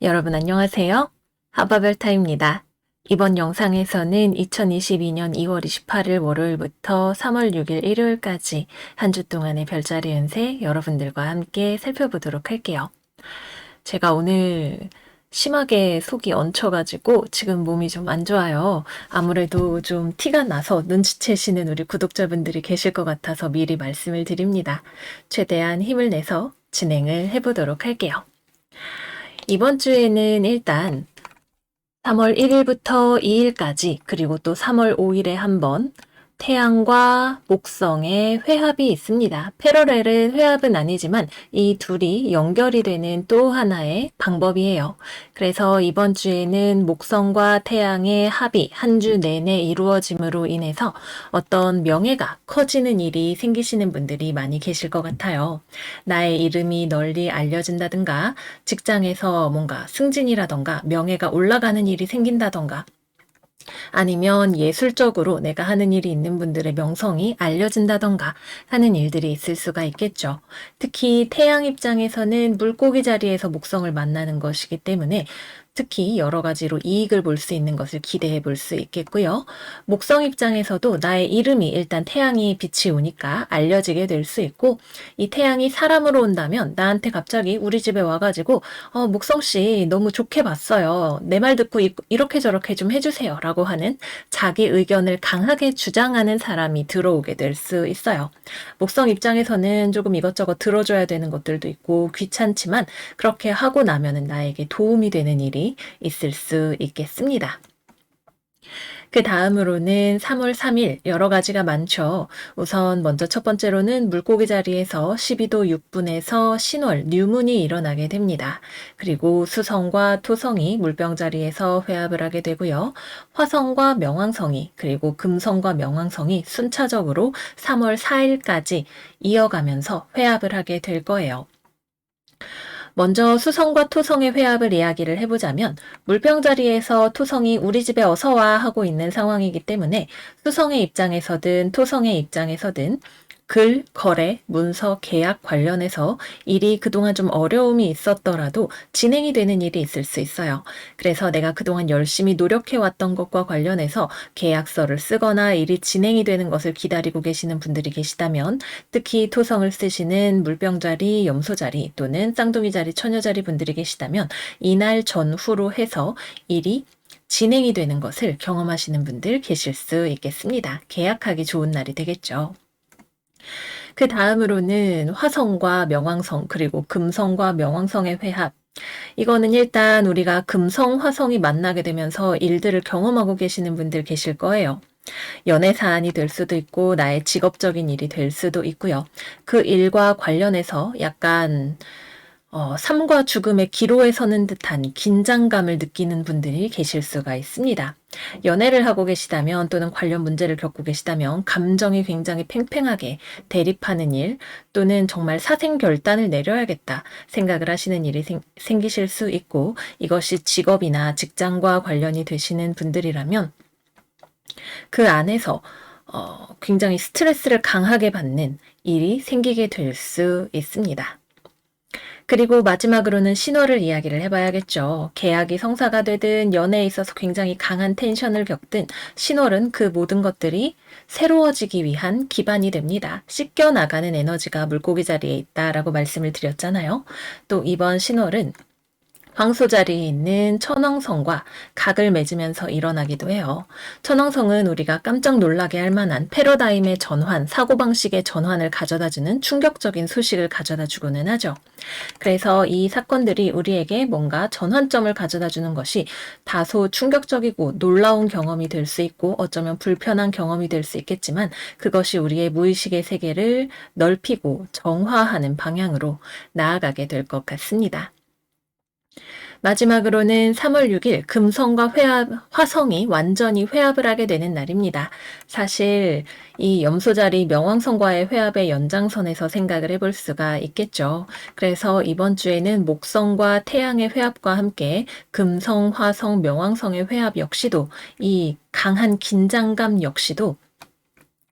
여러분 안녕하세요. 하바별타입니다. 이번 영상에서는 2022년 2월 28일 월요일부터 3월 6일 일요일까지 한 주 동안의 별자리 운세 여러분들과 함께 살펴보도록 할게요. 제가 오늘 심하게 속이 얹혀가지고 지금 몸이 좀 안 좋아요. 아무래도 좀 티가 나서 눈치채시는 우리 구독자분들이 계실 것 같아서 미리 말씀을 드립니다. 최대한 힘을 내서 진행을 해보도록 할게요. 이번 주에는 일단 3월 1일부터 2일까지 그리고 또 3월 5일에 한 번 태양과 목성의 회합이 있습니다. 패러렐은 회합은 아니지만 이 둘이 연결이 되는 또 하나의 방법이에요. 그래서 이번 주에는 목성과 태양의 합이 한 주 내내 이루어짐으로 인해서 어떤 명예가 커지는 일이 생기시는 분들이 많이 계실 것 같아요. 나의 이름이 널리 알려진다든가 직장에서 뭔가 승진이라던가 명예가 올라가는 일이 생긴다던가 아니면 예술적으로 내가 하는 일이 있는 분들의 명성이 알려진다던가 하는 일들이 있을 수가 있겠죠. 특히 태양 입장에서는 물고기 자리에서 목성을 만나는 것이기 때문에 특히 여러 가지로 이익을 볼 수 있는 것을 기대해 볼 수 있겠고요. 목성 입장에서도 나의 이름이 일단 태양이 빛이 오니까 알려지게 될 수 있고 이 태양이 사람으로 온다면 나한테 갑자기 우리 집에 와가지고 목성씨 너무 좋게 봤어요. 내 말 듣고 이렇게 저렇게 좀 해주세요 라고 하는 자기 의견을 강하게 주장하는 사람이 들어오게 될 수 있어요. 목성 입장에서는 조금 이것저것 들어줘야 되는 것들도 있고 귀찮지만 그렇게 하고 나면은 나에게 도움이 되는 일이 있을 수 있겠습니다. 그 다음으로는 3월 3일 여러 가지가 많죠. 우선 먼저 첫 번째로는 물고기 자리에서 12도 6분에서 신월 뉴문이 일어나게 됩니다. 그리고 수성과 토성이 물병 자리에서 회합을 하게 되고요. 화성과 명왕성이 그리고 금성과 명왕성이 순차적으로 3월 4일까지 이어가면서 회합을 하게 될 거예요. 먼저 수성과 토성의 회합을 이야기를 해보자면 물병 자리에서 토성이 우리 집에 어서와 하고 있는 상황이기 때문에 수성의 입장에서든 토성의 입장에서든 글, 거래, 문서, 계약 관련해서 일이 그동안 좀 어려움이 있었더라도 진행이 되는 일이 있을 수 있어요. 그래서 내가 그동안 열심히 노력해왔던 것과 관련해서 계약서를 쓰거나 일이 진행이 되는 것을 기다리고 계시는 분들이 계시다면 특히 토성을 쓰시는 물병자리, 염소자리 또는 쌍둥이자리, 처녀자리 분들이 계시다면 이날 전후로 해서 일이 진행이 되는 것을 경험하시는 분들 계실 수 있겠습니다. 계약하기 좋은 날이 되겠죠. 그 다음으로는 화성과 명왕성 그리고 금성과 명왕성의 회합. 이거는 일단 우리가 금성, 화성이 만나게 되면서 일들을 경험하고 계시는 분들 계실 거예요. 연애 사안이 될 수도 있고 나의 직업적인 일이 될 수도 있고요. 그 일과 관련해서 약간 삶과 죽음의 기로에 서는 듯한 긴장감을 느끼는 분들이 계실 수가 있습니다. 연애를 하고 계시다면 또는 관련 문제를 겪고 계시다면 감정이 굉장히 팽팽하게 대립하는 일 또는 정말 사생결단을 내려야겠다 생각을 하시는 일이 생기실 수 있고 이것이 직업이나 직장과 관련이 되시는 분들이라면 그 안에서 굉장히 스트레스를 강하게 받는 일이 생기게 될 수 있습니다. 그리고 마지막으로는 신호를 이야기를 해봐야겠죠. 계약이 성사가 되든 연애에 있어서 굉장히 강한 텐션을 겪든 신월은 그 모든 것들이 새로워지기 위한 기반이 됩니다. 씻겨나가는 에너지가 물고기 자리에 있다라고 말씀을 드렸잖아요. 또 이번 신월은 황소 자리에 있는 천왕성과 각을 맺으면서 일어나기도 해요. 천왕성은 우리가 깜짝 놀라게 할 만한 패러다임의 전환, 사고방식의 전환을 가져다주는 충격적인 소식을 가져다주고는 하죠. 그래서 이 사건들이 우리에게 뭔가 전환점을 가져다주는 것이 다소 충격적이고 놀라운 경험이 될 수 있고 어쩌면 불편한 경험이 될 수 있겠지만 그것이 우리의 무의식의 세계를 넓히고 정화하는 방향으로 나아가게 될 것 같습니다. 마지막으로는 3월 6일 금성과 화성이 완전히 회합을 하게 되는 날입니다. 사실 이 염소자리 명왕성과의 회합의 연장선에서 생각을 해볼 수가 있겠죠. 그래서 이번 주에는 목성과 태양의 회합과 함께 금성, 화성, 명왕성의 회합 역시도 이 강한 긴장감 역시도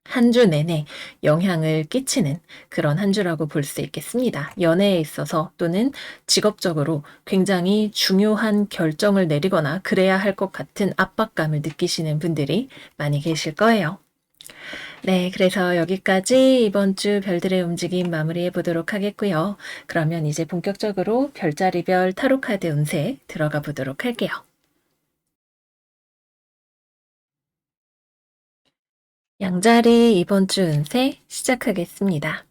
한 주 내내 영향을 끼치는 그런 한 주라고 볼 수 있겠습니다. 연애에 있어서 또는 직업적으로 굉장히 중요한 결정을 내리거나 그래야 할 것 같은 압박감을 느끼시는 분들이 많이 계실 거예요. 네, 그래서 여기까지 이번 주 별들의 움직임 마무리해 보도록 하겠고요. 그러면 이제 본격적으로 별자리별 타로 카드 운세 들어가 보도록 할게요. 양자리 이번 주 운세 시작하겠습니다.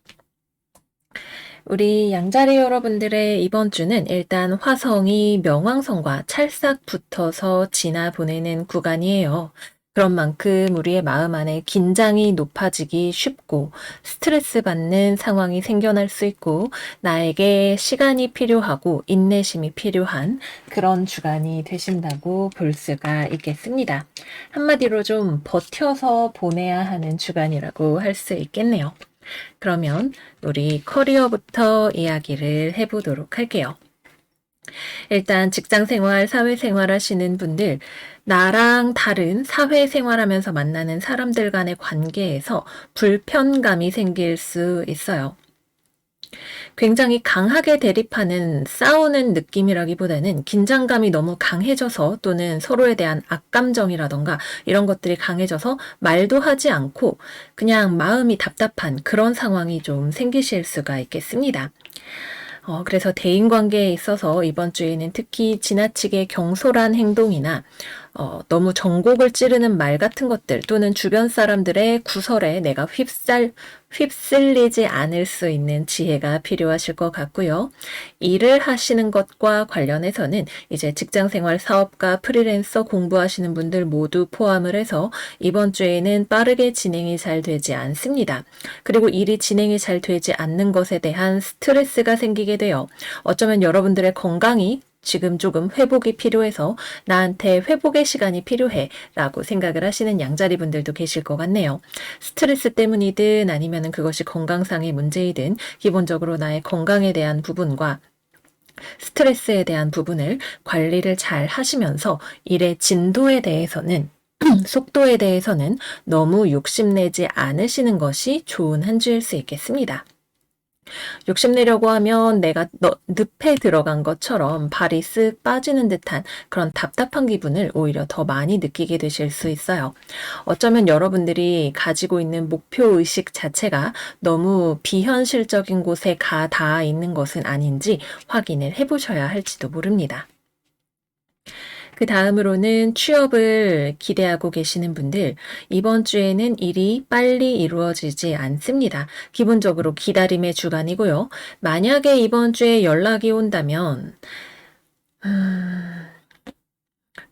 우리 양자리 여러분들의 이번 주는 일단 화성이 명왕성과 찰싹 붙어서 지나 보내는 구간이에요. 그런 만큼 우리의 마음 안에 긴장이 높아지기 쉽고 스트레스 받는 상황이 생겨날 수 있고 나에게 시간이 필요하고 인내심이 필요한 그런 주간이 되신다고 볼 수가 있겠습니다. 한마디로 좀 버텨서 보내야 하는 주간이라고 할 수 있겠네요. 그러면 우리 커리어부터 이야기를 해보도록 할게요. 일단 직장 생활, 사회 생활 하시는 분들, 나랑 다른 사회 생활하면서 만나는 사람들 간의 관계에서 불편감이 생길 수 있어요. 굉장히 강하게 대립하는 싸우는 느낌이라기보다는 긴장감이 너무 강해져서 또는 서로에 대한 악감정이라던가 이런 것들이 강해져서 말도 하지 않고 그냥 마음이 답답한 그런 상황이 좀 생기실 수가 있겠습니다. 그래서 대인관계에 있어서 이번 주에는 특히 지나치게 경솔한 행동이나 너무 전곡을 찌르는 말 같은 것들 또는 주변 사람들의 구설에 내가 휩쓸리지 않을 수 있는 지혜가 필요하실 것 같고요. 일을 하시는 것과 관련해서는 이제 직장생활, 사업가, 프리랜서 공부하시는 분들 모두 포함을 해서 이번 주에는 빠르게 진행이 잘 되지 않습니다. 그리고 일이 진행이 잘 되지 않는 것에 대한 스트레스가 생기게 돼요. 어쩌면 여러분들의 건강이 지금 조금 회복이 필요해서 나한테 회복의 시간이 필요해 라고 생각을 하시는 양자리 분들도 계실 것 같네요. 스트레스 때문이든 아니면 그것이 건강상의 문제이든 기본적으로 나의 건강에 대한 부분과 스트레스에 대한 부분을 관리를 잘 하시면서 일의 진도에 대해서는 속도에 대해서는 너무 욕심내지 않으시는 것이 좋은 한 주일 수 있겠습니다. 욕심내려고 하면 내가 늪에 들어간 것처럼 발이 쓱 빠지는 듯한 그런 답답한 기분을 오히려 더 많이 느끼게 되실 수 있어요. 어쩌면 여러분들이 가지고 있는 목표의식 자체가 너무 비현실적인 곳에 가 닿아 있는 것은 아닌지 확인을 해보셔야 할지도 모릅니다. 그 다음으로는 취업을 기대하고 계시는 분들, 이번 주에는 일이 빨리 이루어지지 않습니다. 기본적으로 기다림의 주간이고요. 만약에 이번 주에 연락이 온다면,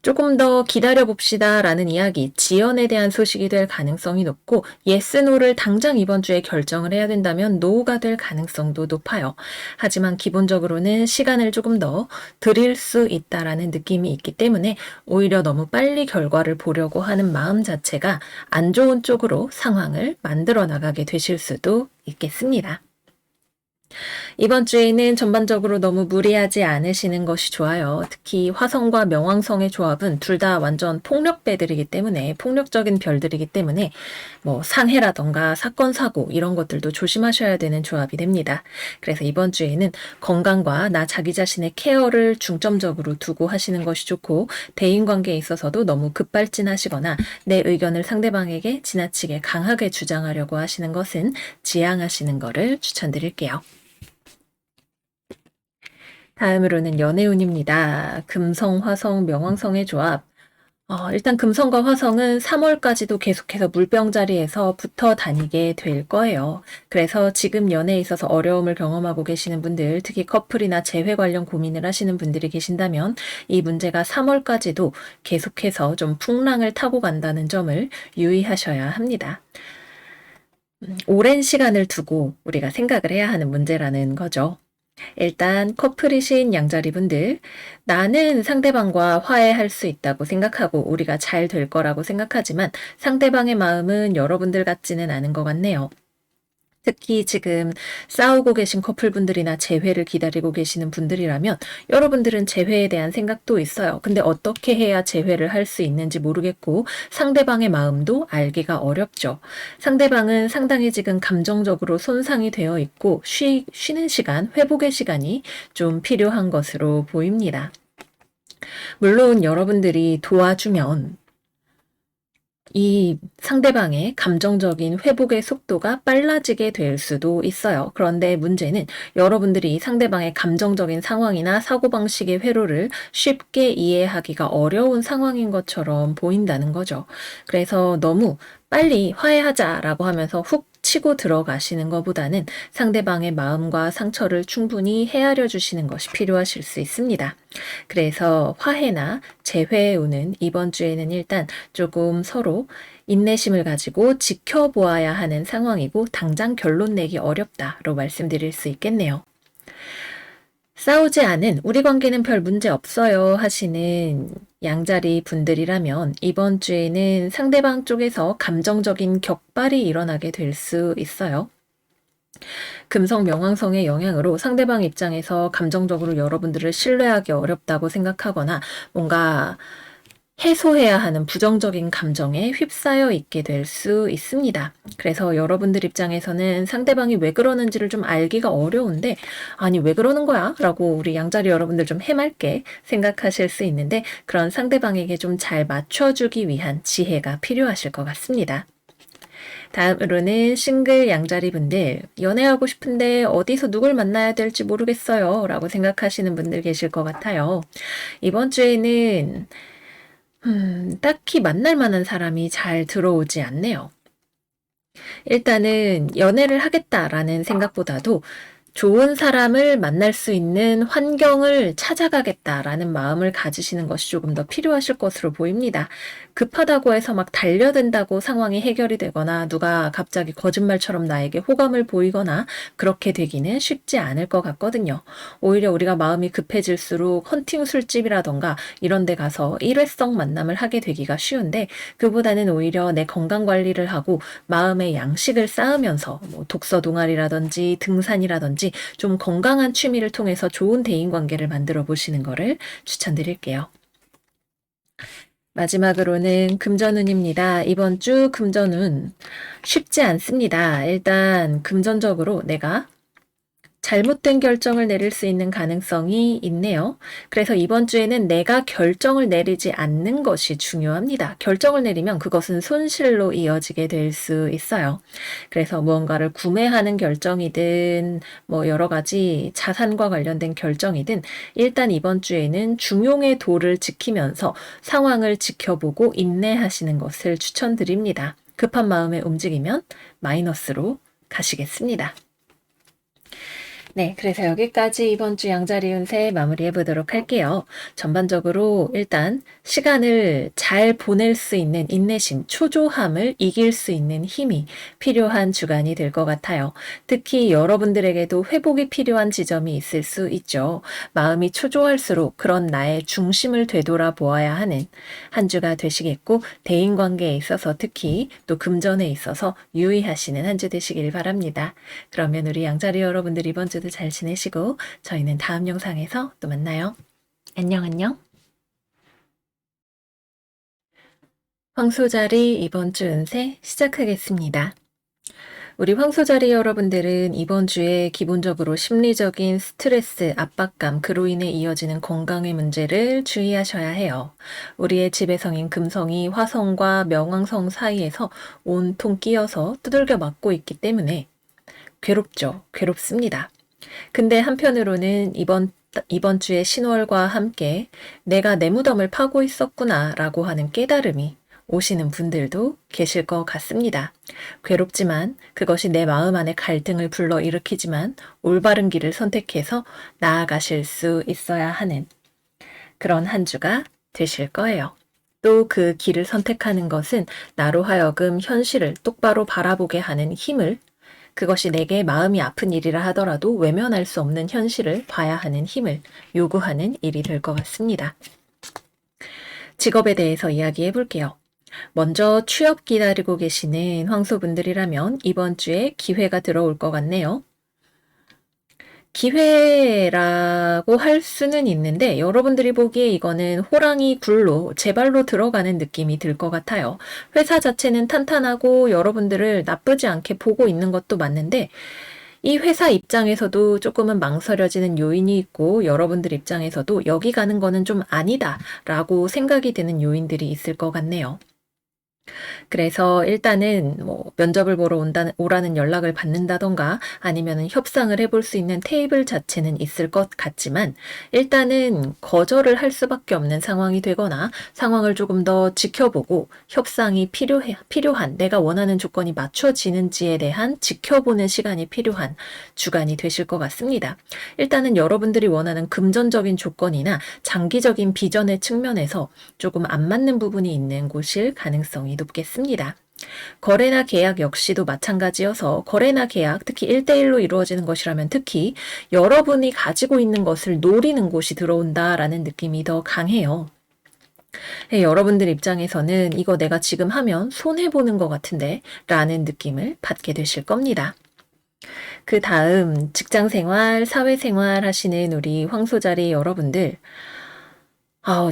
조금 더 기다려봅시다 라는 이야기, 지연에 대한 소식이 될 가능성이 높고 yes, no를 당장 이번 주에 결정을 해야 된다면 no가 될 가능성도 높아요. 하지만 기본적으로는 시간을 조금 더 드릴 수 있다라는 느낌이 있기 때문에 오히려 너무 빨리 결과를 보려고 하는 마음 자체가 안 좋은 쪽으로 상황을 만들어 나가게 되실 수도 있겠습니다. 이번 주에는 전반적으로 너무 무리하지 않으시는 것이 좋아요. 특히 화성과 명왕성의 조합은 둘 다 완전 폭력배들이기 때문에 폭력적인 별들이기 때문에 뭐 상해라던가 사건 사고 이런 것들도 조심하셔야 되는 조합이 됩니다. 그래서 이번 주에는 건강과 나 자기 자신의 케어를 중점적으로 두고 하시는 것이 좋고 대인관계에 있어서도 너무 급발진하시거나 내 의견을 상대방에게 지나치게 강하게 주장하려고 하시는 것은 지양하시는 것을 추천드릴게요. 다음으로는 연애운입니다. 금성, 화성, 명왕성의 조합. 일단 금성과 화성은 3월까지도 계속해서 물병 자리에서 붙어 다니게 될 거예요. 그래서 지금 연애에 있어서 어려움을 경험하고 계시는 분들, 특히 커플이나 재회 관련 고민을 하시는 분들이 계신다면 이 문제가 3월까지도 계속해서 좀 풍랑을 타고 간다는 점을 유의하셔야 합니다. 오랜 시간을 두고 우리가 생각을 해야 하는 문제라는 거죠. 일단 커플이신 양자리 분들, 나는 상대방과 화해할 수 있다고 생각하고 우리가 잘 될 거라고 생각하지만 상대방의 마음은 여러분들 같지는 않은 것 같네요. 특히 지금 싸우고 계신 커플분들이나 재회를 기다리고 계시는 분들이라면 여러분들은 재회에 대한 생각도 있어요. 근데 어떻게 해야 재회를 할 수 있는지 모르겠고 상대방의 마음도 알기가 어렵죠. 상대방은 상당히 지금 감정적으로 손상이 되어 있고 쉬는 시간, 회복의 시간이 좀 필요한 것으로 보입니다. 물론 여러분들이 도와주면 이 상대방의 감정적인 회복의 속도가 빨라지게 될 수도 있어요. 그런데 문제는 여러분들이 상대방의 감정적인 상황이나 사고방식의 회로를 쉽게 이해하기가 어려운 상황인 것처럼 보인다는 거죠. 그래서 너무 빨리 화해하자라고 하면서 훅 치고 들어가시는 것보다는 상대방의 마음과 상처를 충분히 헤아려 주시는 것이 필요하실 수 있습니다. 그래서 화해나 재회에 오는 이번 주에는 일단 조금 서로 인내심을 가지고 지켜보아야 하는 상황이고 당장 결론 내기 어렵다로 말씀드릴 수 있겠네요. 싸우지 않은 우리 관계는 별 문제 없어요 하시는 양자리 분들이라면 이번 주에는 상대방 쪽에서 감정적인 격발이 일어나게 될 수 있어요. 금성 명왕성의 영향으로 상대방 입장에서 감정적으로 여러분들을 신뢰하기 어렵다고 생각하거나 뭔가 해소해야 하는 부정적인 감정에 휩싸여 있게 될 수 있습니다. 그래서 여러분들 입장에서는 상대방이 왜 그러는지를 좀 알기가 어려운데 아니 왜 그러는 거야? 라고 우리 양자리 여러분들 좀 해맑게 생각하실 수 있는데 그런 상대방에게 좀 잘 맞춰주기 위한 지혜가 필요하실 것 같습니다. 다음으로는 싱글 양자리 분들, 연애하고 싶은데 어디서 누굴 만나야 될지 모르겠어요 라고 생각하시는 분들 계실 것 같아요. 이번 주에는 딱히 만날 만한 사람이 잘 들어오지 않네요. 일단은 연애를 하겠다라는 생각보다도 좋은 사람을 만날 수 있는 환경을 찾아가겠다라는 마음을 가지시는 것이 조금 더 필요하실 것으로 보입니다. 급하다고 해서 막 달려든다고 상황이 해결이 되거나 누가 갑자기 거짓말처럼 나에게 호감을 보이거나 그렇게 되기는 쉽지 않을 것 같거든요. 오히려 우리가 마음이 급해질수록 헌팅 술집이라던가 이런 데 가서 일회성 만남을 하게 되기가 쉬운데 그보다는 오히려 내 건강 관리를 하고 마음의 양식을 쌓으면서 뭐 독서 동아리라든지 등산이라든지 좀 건강한 취미를 통해서 좋은 대인관계를 만들어 보시는 것을 추천드릴게요. 마지막으로는 금전운입니다. 이번 주 금전운 쉽지 않습니다. 일단 금전적으로 내가 잘못된 결정을 내릴 수 있는 가능성이 있네요. 그래서 이번 주에는 내가 결정을 내리지 않는 것이 중요합니다. 결정을 내리면 그것은 손실로 이어지게 될 수 있어요. 그래서 무언가를 구매하는 결정이든 뭐 여러 가지 자산과 관련된 결정이든 일단 이번 주에는 중용의 도를 지키면서 상황을 지켜보고 인내하시는 것을 추천드립니다. 급한 마음에 움직이면 마이너스로 가시겠습니다. 네, 그래서 여기까지 이번 주 양자리 운세 마무리해 보도록 할게요. 전반적으로 일단 시간을 잘 보낼 수 있는 인내심, 초조함을 이길 수 있는 힘이 필요한 주간이 될 것 같아요. 특히 여러분들에게도 회복이 필요한 지점이 있을 수 있죠. 마음이 초조할수록 그런 나의 중심을 되돌아 보아야 하는 한 주가 되시겠고 대인관계에 있어서 특히 또 금전에 있어서 유의하시는 한 주 되시길 바랍니다. 그러면 우리 양자리 여러분들 이번 주도 잘 지내시고 저희는 다음 영상에서 또 만나요. 안녕 안녕. 황소자리 이번 주 운세 시작하겠습니다. 우리 황소자리 여러분들은 이번 주에 기본적으로 심리적인 스트레스, 압박감, 그로 인해 이어지는 건강의 문제를 주의하셔야 해요. 우리의 지배성인 금성이 화성과 명왕성 사이에서 온통 끼어서 두들겨 맞고 있기 때문에 괴롭죠. 괴롭습니다. 근데 한편으로는 이번 주에 신월과 함께 내가 내 무덤을 파고 있었구나 라고 하는 깨달음이 오시는 분들도 계실 것 같습니다. 괴롭지만 그것이 내 마음 안에 갈등을 불러일으키지만 올바른 길을 선택해서 나아가실 수 있어야 하는 그런 한 주가 되실 거예요. 또 그 길을 선택하는 것은 나로 하여금 현실을 똑바로 바라보게 하는 힘을 그것이 내게 마음이 아픈 일이라 하더라도 외면할 수 없는 현실을 봐야 하는 힘을 요구하는 일이 될 것 같습니다. 직업에 대해서 이야기해 볼게요. 먼저 취업 기다리고 계시는 황소분들이라면 이번 주에 기회가 들어올 것 같네요. 기회라고 할 수는 있는데 여러분들이 보기에 이거는 호랑이 굴로 제 발로 들어가는 느낌이 들 것 같아요. 회사 자체는 탄탄하고 여러분들을 나쁘지 않게 보고 있는 것도 맞는데 이 회사 입장에서도 조금은 망설여지는 요인이 있고 여러분들 입장에서도 여기 가는 거는 좀 아니다라고 생각이 드는 요인들이 있을 것 같네요. 그래서 일단은 뭐 면접을 보러 오라는 연락을 받는다던가 아니면은 협상을 해볼 수 있는 테이블 자체는 있을 것 같지만 일단은 거절을 할 수밖에 없는 상황이 되거나 상황을 조금 더 지켜보고 협상이 필요한 내가 원하는 조건이 맞춰지는지에 대한 지켜보는 시간이 필요한 주간이 되실 것 같습니다. 일단은 여러분들이 원하는 금전적인 조건이나 장기적인 비전의 측면에서 조금 안 맞는 부분이 있는 곳일 가능성이 높겠습니다. 거래나 계약 역시도 마찬가지여서 거래나 계약, 특히 1대1로 이루어지는 것이라면 특히 여러분이 가지고 있는 것을 노리는 곳이 들어온다라는 느낌이 더 강해요. 여러분들 입장에서는 이거 내가 지금 하면 손해보는 것 같은데 라는 느낌을 받게 되실 겁니다. 그 다음 직장생활, 사회생활 하시는 우리 황소자리 여러분들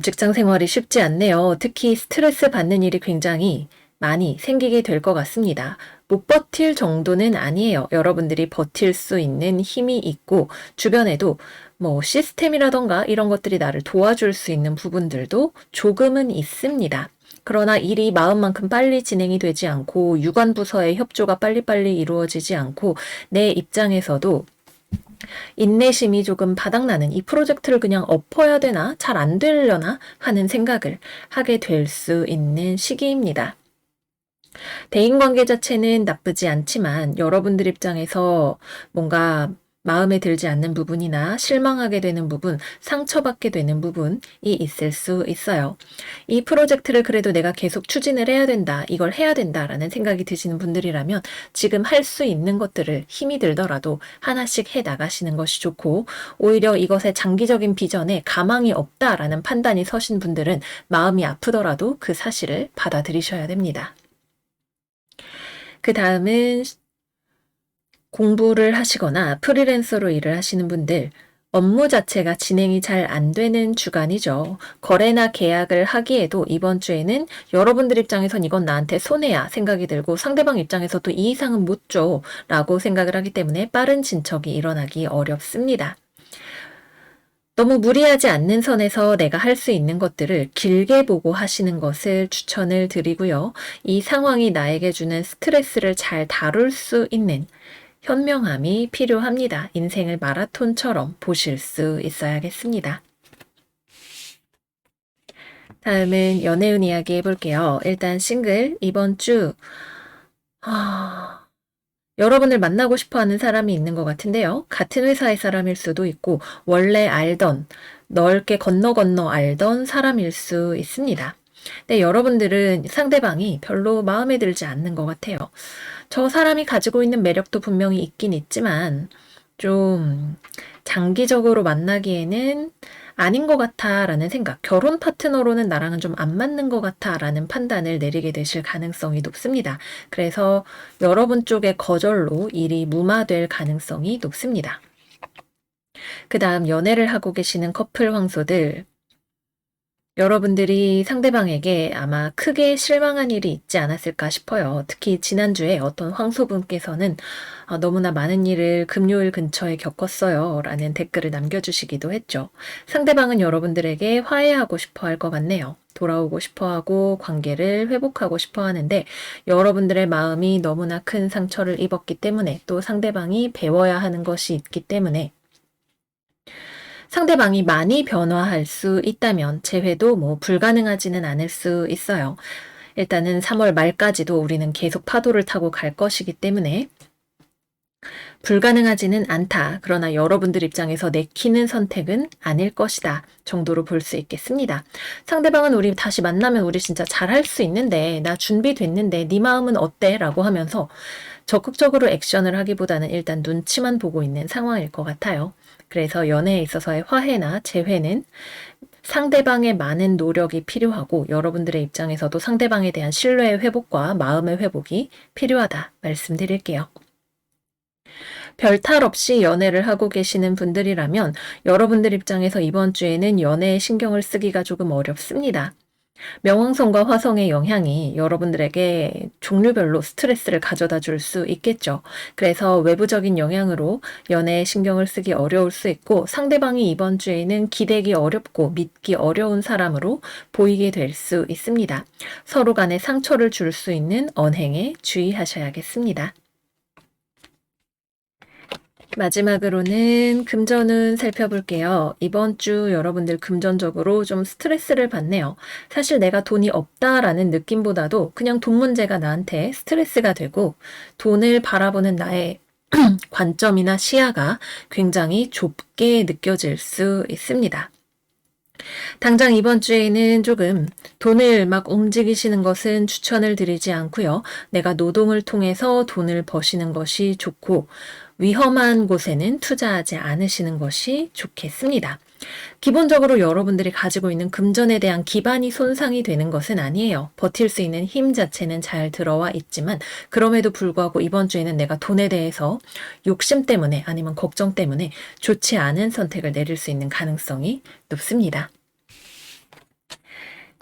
직장 생활이 쉽지 않네요. 특히 스트레스 받는 일이 굉장히 많이 생기게 될 것 같습니다. 못 버틸 정도는 아니에요. 여러분들이 버틸 수 있는 힘이 있고 주변에도 뭐 시스템이라던가 이런 것들이 나를 도와줄 수 있는 부분들도 조금은 있습니다. 그러나 일이 마음만큼 빨리 진행이 되지 않고 유관 부서의 협조가 빨리빨리 이루어지지 않고 내 입장에서도 인내심이 조금 바닥나는 이 프로젝트를 그냥 엎어야 되나 잘 안 되려나 하는 생각을 하게 될 수 있는 시기입니다. 대인관계 자체는 나쁘지 않지만 여러분들 입장에서 뭔가 마음에 들지 않는 부분이나 실망하게 되는 부분, 상처받게 되는 부분이 있을 수 있어요. 이 프로젝트를 그래도 내가 계속 추진을 해야 된다, 이걸 해야 된다라는 생각이 드시는 분들이라면 지금 할 수 있는 것들을 힘이 들더라도 하나씩 해 나가시는 것이 좋고 오히려 이것의 장기적인 비전에 가망이 없다라는 판단이 서신 분들은 마음이 아프더라도 그 사실을 받아들이셔야 됩니다. 그 다음은 공부를 하시거나 프리랜서로 일을 하시는 분들, 업무 자체가 진행이 잘 안 되는 주간이죠. 거래나 계약을 하기에도 이번 주에는 여러분들 입장에선 이건 나한테 손해야 생각이 들고 상대방 입장에서도 이 이상은 못 줘 라고 생각을 하기 때문에 빠른 진척이 일어나기 어렵습니다. 너무 무리하지 않는 선에서 내가 할 수 있는 것들을 길게 보고 하시는 것을 추천을 드리고요. 이 상황이 나에게 주는 스트레스를 잘 다룰 수 있는 현명함이 필요합니다. 인생을 마라톤처럼 보실 수 있어야겠습니다. 다음은 연애운 이야기 해볼게요. 일단 싱글 이번 주 여러분을 만나고 싶어하는 사람이 있는 것 같은데요. 같은 회사의 사람일 수도 있고 원래 알던 넓게 건너 알던 사람일 수 있습니다. 근데 여러분들은 상대방이 별로 마음에 들지 않는 것 같아요. 저 사람이 가지고 있는 매력도 분명히 있긴 있지만 좀 장기적으로 만나기에는 아닌 것 같아라는 생각, 결혼 파트너로는 나랑은 좀 안 맞는 것 같아라는 판단을 내리게 되실 가능성이 높습니다. 그래서 여러분 쪽의 거절로 일이 무마될 가능성이 높습니다. 그 다음 연애를 하고 계시는 커플 황소들, 여러분들이 상대방에게 아마 크게 실망한 일이 있지 않았을까 싶어요. 특히 지난주에 어떤 황소분께서는 너무나 많은 일을 금요일 근처에 겪었어요 라는 댓글을 남겨주시기도 했죠. 상대방은 여러분들에게 화해하고 싶어 할 것 같네요. 돌아오고 싶어 하고 관계를 회복하고 싶어 하는데 여러분들의 마음이 너무나 큰 상처를 입었기 때문에 또 상대방이 배워야 하는 것이 있기 때문에 상대방이 많이 변화할 수 있다면 재회도 뭐 불가능하지는 않을 수 있어요. 일단은 3월 말까지도 우리는 계속 파도를 타고 갈 것이기 때문에 불가능하지는 않다. 그러나 여러분들 입장에서 내키는 선택은 아닐 것이다 정도로 볼 수 있겠습니다. 상대방은 우리 다시 만나면 우리 진짜 잘할 수 있는데 나 준비됐는데 네 마음은 어때? 라고 하면서 적극적으로 액션을 하기보다는 일단 눈치만 보고 있는 상황일 것 같아요. 그래서 연애에 있어서의 화해나 재회는 상대방의 많은 노력이 필요하고 여러분들의 입장에서도 상대방에 대한 신뢰의 회복과 마음의 회복이 필요하다 말씀드릴게요. 별탈 없이 연애를 하고 계시는 분들이라면 여러분들 입장에서 이번 주에는 연애에 신경을 쓰기가 조금 어렵습니다. 명왕성과 화성의 영향이 여러분들에게 종류별로 스트레스를 가져다 줄 수 있겠죠. 그래서 외부적인 영향으로 연애에 신경을 쓰기 어려울 수 있고 상대방이 이번 주에는 기대기 어렵고 믿기 어려운 사람으로 보이게 될 수 있습니다. 서로 간에 상처를 줄 수 있는 언행에 주의하셔야겠습니다. 마지막으로는 금전운 살펴볼게요. 이번 주 여러분들 금전적으로 좀 스트레스를 받네요. 사실 내가 돈이 없다라는 느낌보다도 그냥 돈 문제가 나한테 스트레스가 되고 돈을 바라보는 나의 관점이나 시야가 굉장히 좁게 느껴질 수 있습니다. 당장 이번 주에는 조금 돈을 막 움직이시는 것은 추천을 드리지 않고요. 내가 노동을 통해서 돈을 버시는 것이 좋고 위험한 곳에는 투자하지 않으시는 것이 좋겠습니다. 기본적으로 여러분들이 가지고 있는 금전에 대한 기반이 손상이 되는 것은 아니에요. 버틸 수 있는 힘 자체는 잘 들어와 있지만 그럼에도 불구하고 이번 주에는 내가 돈에 대해서 욕심 때문에 아니면 걱정 때문에 좋지 않은 선택을 내릴 수 있는 가능성이 높습니다.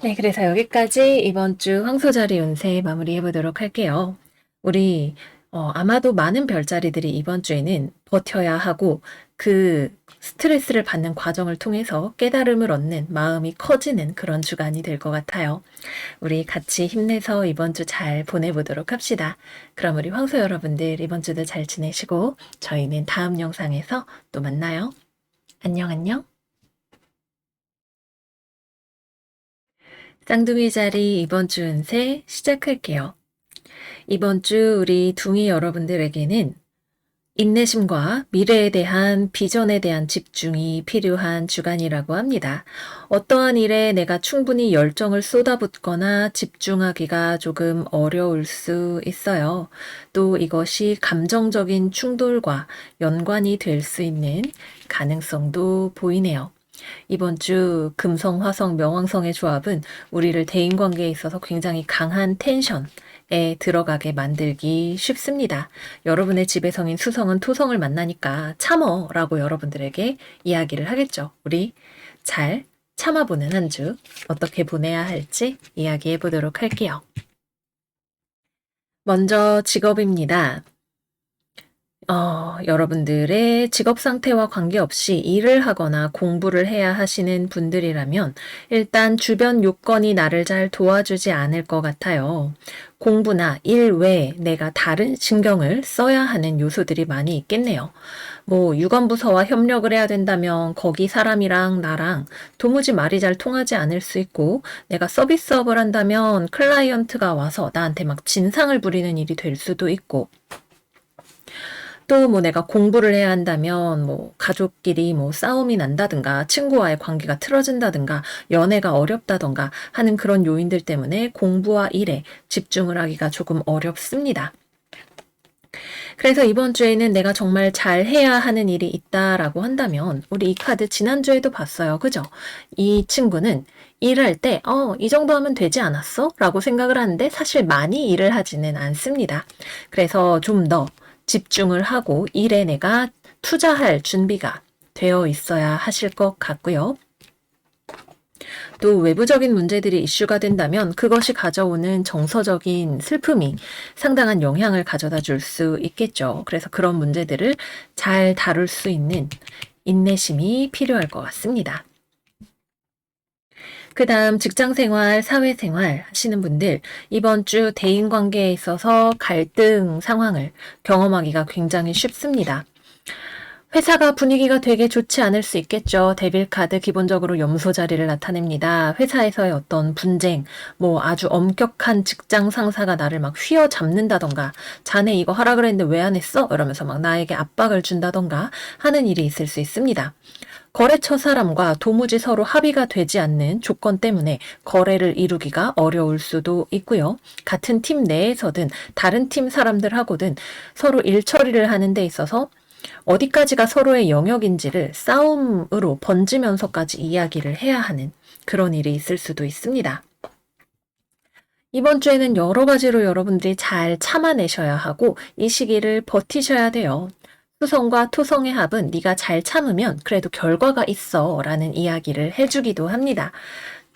네, 그래서 여기까지 이번 주 황소자리 운세 마무리해 보도록 할게요. 우리 아마도 많은 별자리들이 이번 주에는 버텨야 하고 그 스트레스를 받는 과정을 통해서 깨달음을 얻는 마음이 커지는 그런 주간이 될 것 같아요. 우리 같이 힘내서 이번 주 잘 보내보도록 합시다. 그럼 우리 황소 여러분들 이번 주도 잘 지내시고 저희는 다음 영상에서 또 만나요. 안녕 안녕. 쌍둥이 자리 이번 주 운세 시작할게요. 이번 주 우리 둥이 여러분들에게는 인내심과 미래에 대한 비전에 대한 집중이 필요한 주간이라고 합니다. 어떠한 일에 내가 충분히 열정을 쏟아붓거나 집중하기가 조금 어려울 수 있어요. 또 이것이 감정적인 충돌과 연관이 될 수 있는 가능성도 보이네요. 이번 주 금성, 화성, 명왕성의 조합은 우리를 대인관계에 있어서 굉장히 강한 텐션에 들어가게 만들기 쉽습니다. 여러분의 지배성인 수성은 토성을 만나니까 참어라고 여러분들에게 이야기를 하겠죠. 우리 잘 참아보는 한 주 어떻게 보내야 할지 이야기해 보도록 할게요. 먼저 직업입니다. 여러분들의 직업 상태와 관계없이 일을 하거나 공부를 해야 하시는 분들이라면 일단 주변 요건이 나를 잘 도와주지 않을 것 같아요. 공부나 일 외에 내가 다른 신경을 써야 하는 요소들이 많이 있겠네요. 유관부서와 협력을 해야 된다면 거기 사람이랑 나랑 도무지 말이 잘 통하지 않을 수 있고 내가 서비스업을 한다면 클라이언트가 와서 나한테 막 진상을 부리는 일이 될 수도 있고 또 내가 공부를 해야 한다면 가족끼리 싸움이 난다든가 친구와의 관계가 틀어진다든가 연애가 어렵다든가 하는 그런 요인들 때문에 공부와 일에 집중을 하기가 조금 어렵습니다. 그래서 이번 주에는 내가 정말 잘 해야 하는 일이 있다라고 한다면 우리 이 카드 지난주에도 봤어요. 그죠? 이 친구는 일할 때 이 정도 하면 되지 않았어? 라고 생각을 하는데 사실 많이 일을 하지는 않습니다. 그래서 좀 더 집중을 하고 일에 내가 투자할 준비가 되어 있어야 하실 것 같고요. 또 외부적인 문제들이 이슈가 된다면 그것이 가져오는 정서적인 슬픔이 상당한 영향을 가져다 줄 수 있겠죠. 그래서 그런 문제들을 잘 다룰 수 있는 인내심이 필요할 것 같습니다. 그 다음 직장생활, 사회생활 하시는 분들 이번 주 대인관계에 있어서 갈등 상황을 경험하기가 굉장히 쉽습니다. 회사가 분위기가 되게 좋지 않을 수 있겠죠. 데빌카드 기본적으로 염소 자리를 나타냅니다. 회사에서의 어떤 분쟁, 아주 엄격한 직장 상사가 나를 막 휘어잡는다던가 자네 이거 하라 그랬는데 왜 안 했어? 이러면서 막 나에게 압박을 준다던가 하는 일이 있을 수 있습니다. 거래처 사람과 도무지 서로 합의가 되지 않는 조건 때문에 거래를 이루기가 어려울 수도 있고요. 같은 팀 내에서든 다른 팀 사람들하고든 서로 일 처리를 하는 데 있어서 어디까지가 서로의 영역인지를 싸움으로 번지면서까지 이야기를 해야 하는 그런 일이 있을 수도 있습니다. 이번 주에는 여러 가지로 여러분들이 잘 참아내셔야 하고 이 시기를 버티셔야 돼요. 수성과 토성의 합은 네가 잘 참으면 그래도 결과가 있어 라는 이야기를 해주기도 합니다.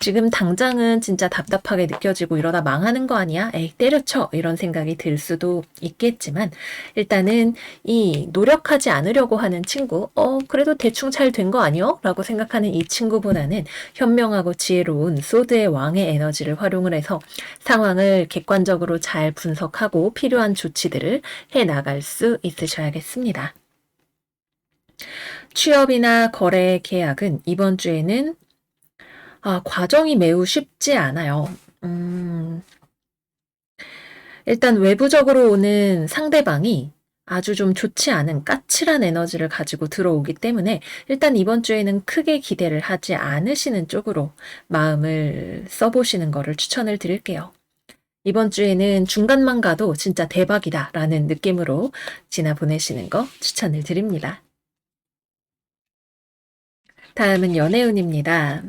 지금 당장은 진짜 답답하게 느껴지고 이러다 망하는 거 아니야? 에이, 때려쳐! 이런 생각이 들 수도 있겠지만 일단은 이 노력하지 않으려고 하는 친구, 그래도 대충 잘 된 거 아니요? 라고 생각하는 이 친구보다는 현명하고 지혜로운 소드의 왕의 에너지를 활용을 해서 상황을 객관적으로 잘 분석하고 필요한 조치들을 해 나갈 수 있으셔야겠습니다. 취업이나 거래 계약은 이번 주에는 과정이 매우 쉽지 않아요. 일단 외부적으로 오는 상대방이 아주 좀 좋지 않은 까칠한 에너지를 가지고 들어오기 때문에 일단 이번 주에는 크게 기대를 하지 않으시는 쪽으로 마음을 써보시는 거를 추천을 드릴게요. 이번 주에는 중간만 가도 진짜 대박이다 라는 느낌으로 지나 보내시는 거 추천을 드립니다. 다음은 연애운입니다.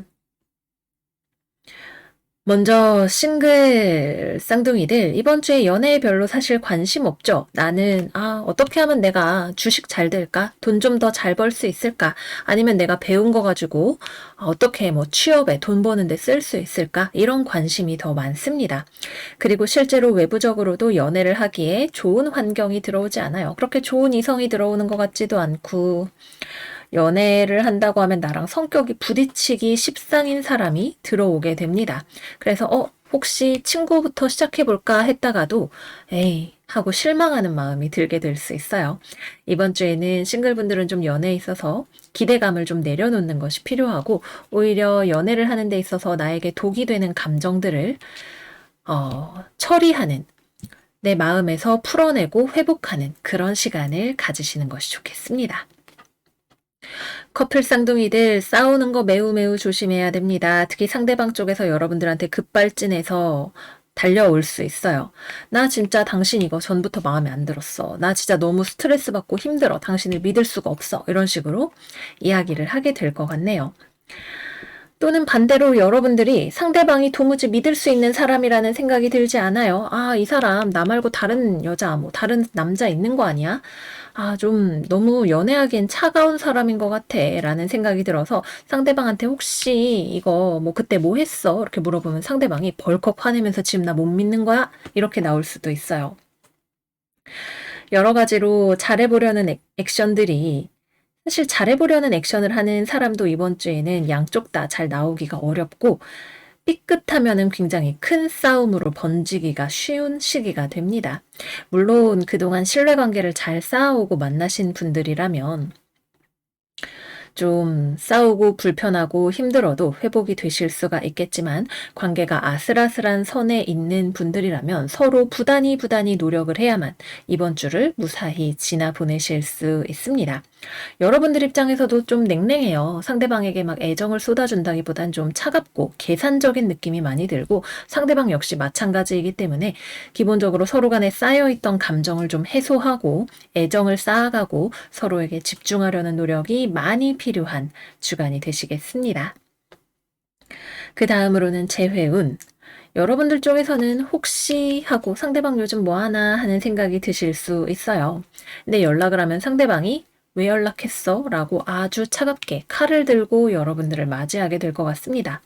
먼저 싱글 쌍둥이들 이번 주에 연애에 별로 사실 관심 없죠. 나는 어떻게 하면 내가 주식 잘 될까? 돈 좀 더 잘 벌 수 있을까? 아니면 내가 배운 거 가지고 어떻게 뭐 취업에 돈 버는데 쓸 수 있을까? 이런 관심이 더 많습니다. 그리고 실제로 외부적으로도 연애를 하기에 좋은 환경이 들어오지 않아요. 그렇게 좋은 이성이 들어오는 것 같지도 않고 연애를 한다고 하면 나랑 성격이 부딪히기 십상인 사람이 들어오게 됩니다. 그래서 혹시 친구부터 시작해볼까 했다가도 에이 하고 실망하는 마음이 들게 될 수 있어요. 이번 주에는 싱글분들은 좀 연애에 있어서 기대감을 좀 내려놓는 것이 필요하고 오히려 연애를 하는 데 있어서 나에게 독이 되는 감정들을 처리하는 내 마음에서 풀어내고 회복하는 그런 시간을 가지시는 것이 좋겠습니다. 커플 쌍둥이들 싸우는 거 매우 조심해야 됩니다. 특히 상대방 쪽에서 여러분들한테 급발진해서 달려올 수 있어요. 나 진짜 당신 이거 전부터 마음에 안 들었어. 나 진짜 너무 스트레스 받고 힘들어. 당신을 믿을 수가 없어. 이런 식으로 이야기를 하게 될 것 같네요. 또는 반대로 여러분들이 상대방이 도무지 믿을 수 있는 사람이라는 생각이 들지 않아요. 이 사람 나 말고 다른 여자, 뭐 다른 남자 있는 거 아니야? 좀 너무 연애하기엔 차가운 사람인 것 같아 라는 생각이 들어서 상대방한테 혹시 이거 뭐 그때 뭐 했어? 이렇게 물어보면 상대방이 벌컥 화내면서 지금 나 못 믿는 거야? 이렇게 나올 수도 있어요. 여러 가지로 잘해보려는 액션들이 사실 잘해보려는 액션을 하는 사람도 이번 주에는 양쪽 다 잘 나오기가 어렵고 삐끗하면은 굉장히 큰 싸움으로 번지기가 쉬운 시기가 됩니다. 물론 그동안 신뢰관계를 잘 쌓아오고 만나신 분들이라면 좀 싸우고 불편하고 힘들어도 회복이 되실 수가 있겠지만 관계가 아슬아슬한 선에 있는 분들이라면 서로 부단히 노력을 해야만 이번 주를 무사히 지나 보내실 수 있습니다. 여러분들 입장에서도 좀 냉랭해요. 상대방에게 막 애정을 쏟아준다기보단 좀 차갑고 계산적인 느낌이 많이 들고 상대방 역시 마찬가지이기 때문에 기본적으로 서로 간에 쌓여있던 감정을 좀 해소하고 애정을 쌓아가고 서로에게 집중하려는 노력이 많이 필요한 주간이 되시겠습니다. 그 다음으로는 재회운. 여러분들 쪽에서는 혹시 하고 상대방 요즘 뭐하나 하는 생각이 드실 수 있어요. 근데 연락을 하면 상대방이 왜 연락했어? 라고 아주 차갑게 칼을 들고 여러분들을 맞이하게 될 것 같습니다.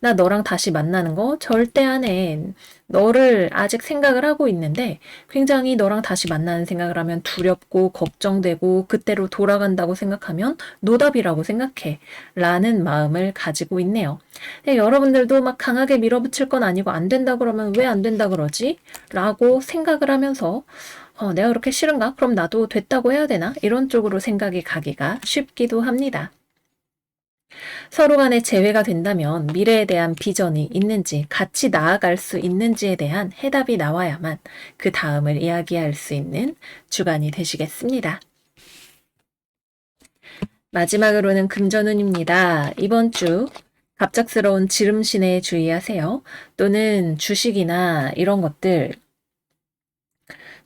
나 너랑 다시 만나는 거 절대 안 해. 너를 아직 생각을 하고 있는데 굉장히 너랑 다시 만나는 생각을 하면 두렵고 걱정되고 그때로 돌아간다고 생각하면 노답이라고 생각해. 라는 마음을 가지고 있네요. 여러분들도 막 강하게 밀어붙일 건 아니고 안 된다 그러면 왜 안 된다 그러지? 라고 생각을 하면서 내가 그렇게 싫은가? 그럼 나도 됐다고 해야 되나? 이런 쪽으로 생각이 가기가 쉽기도 합니다. 서로 간에 재회가 된다면 미래에 대한 비전이 있는지 같이 나아갈 수 있는지에 대한 해답이 나와야만 그 다음을 이야기할 수 있는 주간이 되시겠습니다. 마지막으로는 금전운입니다. 이번 주 갑작스러운 지름신에 주의하세요. 또는 주식이나 이런 것들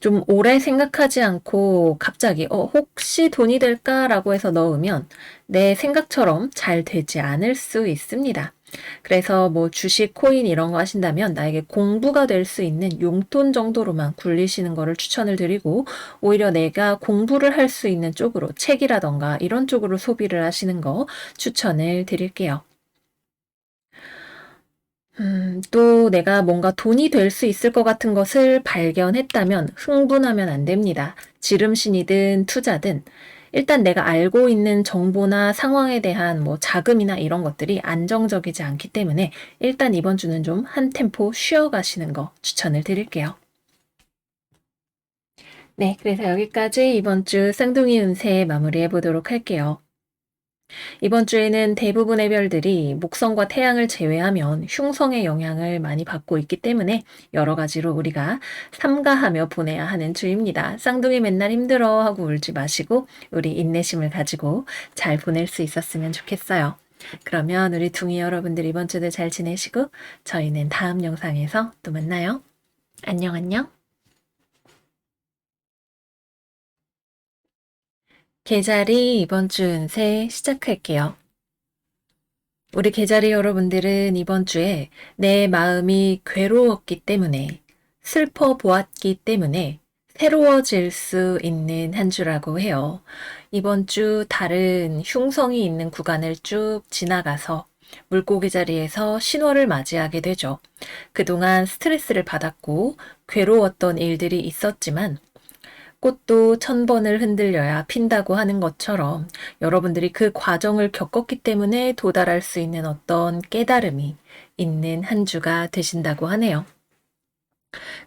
좀 오래 생각하지 않고 갑자기 혹시 돈이 될까라고 해서 넣으면 내 생각처럼 잘 되지 않을 수 있습니다. 그래서 뭐 주식, 코인 이런 거 하신다면 나에게 공부가 될 수 있는 용돈 정도로만 굴리시는 거를 추천을 드리고, 오히려 내가 공부를 할 수 있는 쪽으로 책이라던가 이런 쪽으로 소비를 하시는 거 추천을 드릴게요. 또 내가 뭔가 돈이 될 수 있을 것 같은 것을 발견했다면 흥분하면 안 됩니다. 지름신이든 투자든 일단 내가 알고 있는 정보나 상황에 대한 뭐 자금이나 이런 것들이 안정적이지 않기 때문에 일단 이번 주는 좀 한 템포 쉬어 가시는 거 추천을 드릴게요. 네, 그래서 여기까지 이번 주 쌍둥이 운세 마무리해 보도록 할게요. 이번 주에는 대부분의 별들이 목성과 태양을 제외하면 흉성의 영향을 많이 받고 있기 때문에 여러 가지로 우리가 삼가하며 보내야 하는 주입니다. 쌍둥이 맨날 힘들어 하고 울지 마시고 우리 인내심을 가지고 잘 보낼 수 있었으면 좋겠어요. 그러면 우리 둥이 여러분들 이번 주도 잘 지내시고 저희는 다음 영상에서 또 만나요. 안녕 안녕. 계자리 이번 주 운세 시작할게요. 우리 계자리 여러분들은 이번 주에 내 마음이 괴로웠기 때문에, 슬퍼 보았기 때문에 새로워질 수 있는 한 주라고 해요. 이번 주 다른 흉성이 있는 구간을 쭉 지나가서 물고기 자리에서 신호를 맞이하게 되죠. 그동안 스트레스를 받았고 괴로웠던 일들이 있었지만 꽃도 1000번을 흔들려야 핀다고 하는 것처럼 여러분들이 그 과정을 겪었기 때문에 도달할 수 있는 어떤 깨달음이 있는 한 주가 되신다고 하네요.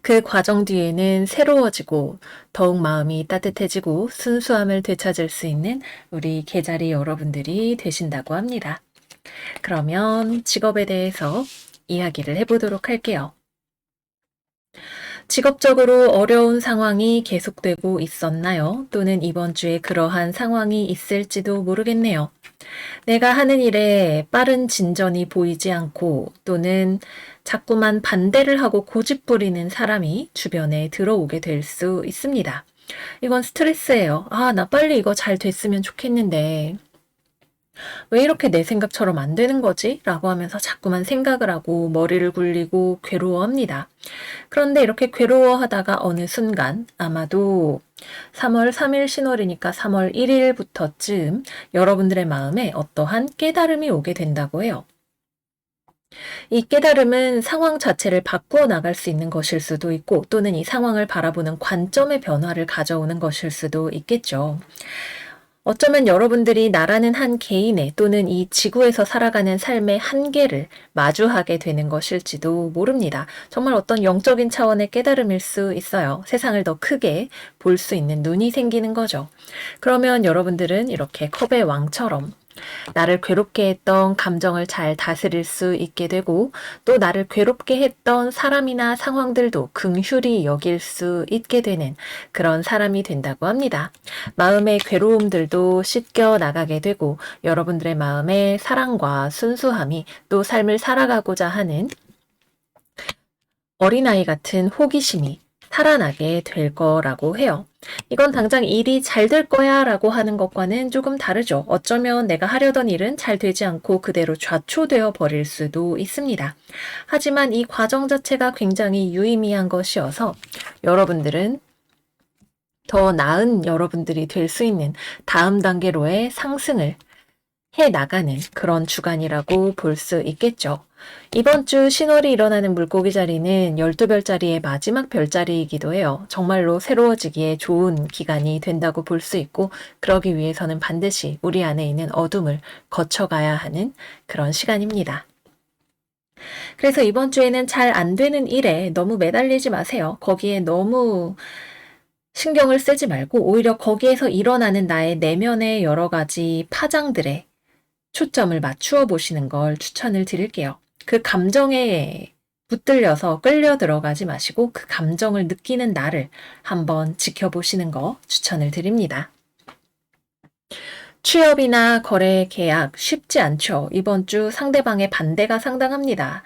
그 과정 뒤에는 새로워지고 더욱 마음이 따뜻해지고 순수함을 되찾을 수 있는 우리 계자리 여러분들이 되신다고 합니다. 그러면 직업에 대해서 이야기를 해보도록 할게요. 직업적으로 어려운 상황이 계속되고 있었나요? 또는 이번 주에 그러한 상황이 있을지도 모르겠네요. 내가 하는 일에 빠른 진전이 보이지 않고 또는 자꾸만 반대를 하고 고집 부리는 사람이 주변에 들어오게 될 수 있습니다. 이건 스트레스예요. 나 빨리 이거 잘 됐으면 좋겠는데 왜 이렇게 내 생각처럼 안 되는 거지? 라고 하면서 자꾸만 생각을 하고 머리를 굴리고 괴로워합니다. 그런데 이렇게 괴로워하다가 어느 순간 아마도 3월 3일 신월이니까 3월 1일부터쯤 여러분들의 마음에 어떠한 깨달음이 오게 된다고 해요. 이 깨달음은 상황 자체를 바꾸어 나갈 수 있는 것일 수도 있고 또는 이 상황을 바라보는 관점의 변화를 가져오는 것일 수도 있겠죠. 어쩌면 여러분들이 나라는 한 개인의 또는 이 지구에서 살아가는 삶의 한계를 마주하게 되는 것일지도 모릅니다. 정말 어떤 영적인 차원의 깨달음일 수 있어요. 세상을 더 크게 볼 수 있는 눈이 생기는 거죠. 그러면 여러분들은 이렇게 컵의 왕처럼 나를 괴롭게 했던 감정을 잘 다스릴 수 있게 되고 또 나를 괴롭게 했던 사람이나 상황들도 긍휼히 여길 수 있게 되는 그런 사람이 된다고 합니다. 마음의 괴로움들도 씻겨 나가게 되고 여러분들의 마음에 사랑과 순수함이 또 삶을 살아가고자 하는 어린아이 같은 호기심이 살아나게 될 거라고 해요. 이건 당장 일이 잘 될 거야 라고 하는 것과는 조금 다르죠. 어쩌면 내가 하려던 일은 잘 되지 않고 그대로 좌초되어 버릴 수도 있습니다. 하지만 이 과정 자체가 굉장히 유의미한 것이어서 여러분들은 더 나은 여러분들이 될 수 있는 다음 단계로의 상승을 해 나가는 그런 주간이라고 볼 수 있겠죠. 이번 주 신월이 일어나는 물고기 자리는 12별자리의 마지막 별자리이기도 해요. 정말로 새로워지기에 좋은 기간이 된다고 볼 수 있고 그러기 위해서는 반드시 우리 안에 있는 어둠을 거쳐가야 하는 그런 시간입니다. 그래서 이번 주에는 잘 안 되는 일에 너무 매달리지 마세요. 거기에 너무 신경을 쓰지 말고 오히려 거기에서 일어나는 나의 내면의 여러 가지 파장들에 초점을 맞추어 보시는 걸 추천을 드릴게요. 그 감정에 붙들려서 끌려 들어가지 마시고 그 감정을 느끼는 나를 한번 지켜보시는 거 추천을 드립니다. 취업이나 거래 계약 쉽지 않죠. 이번 주 상대방의 반대가 상당합니다.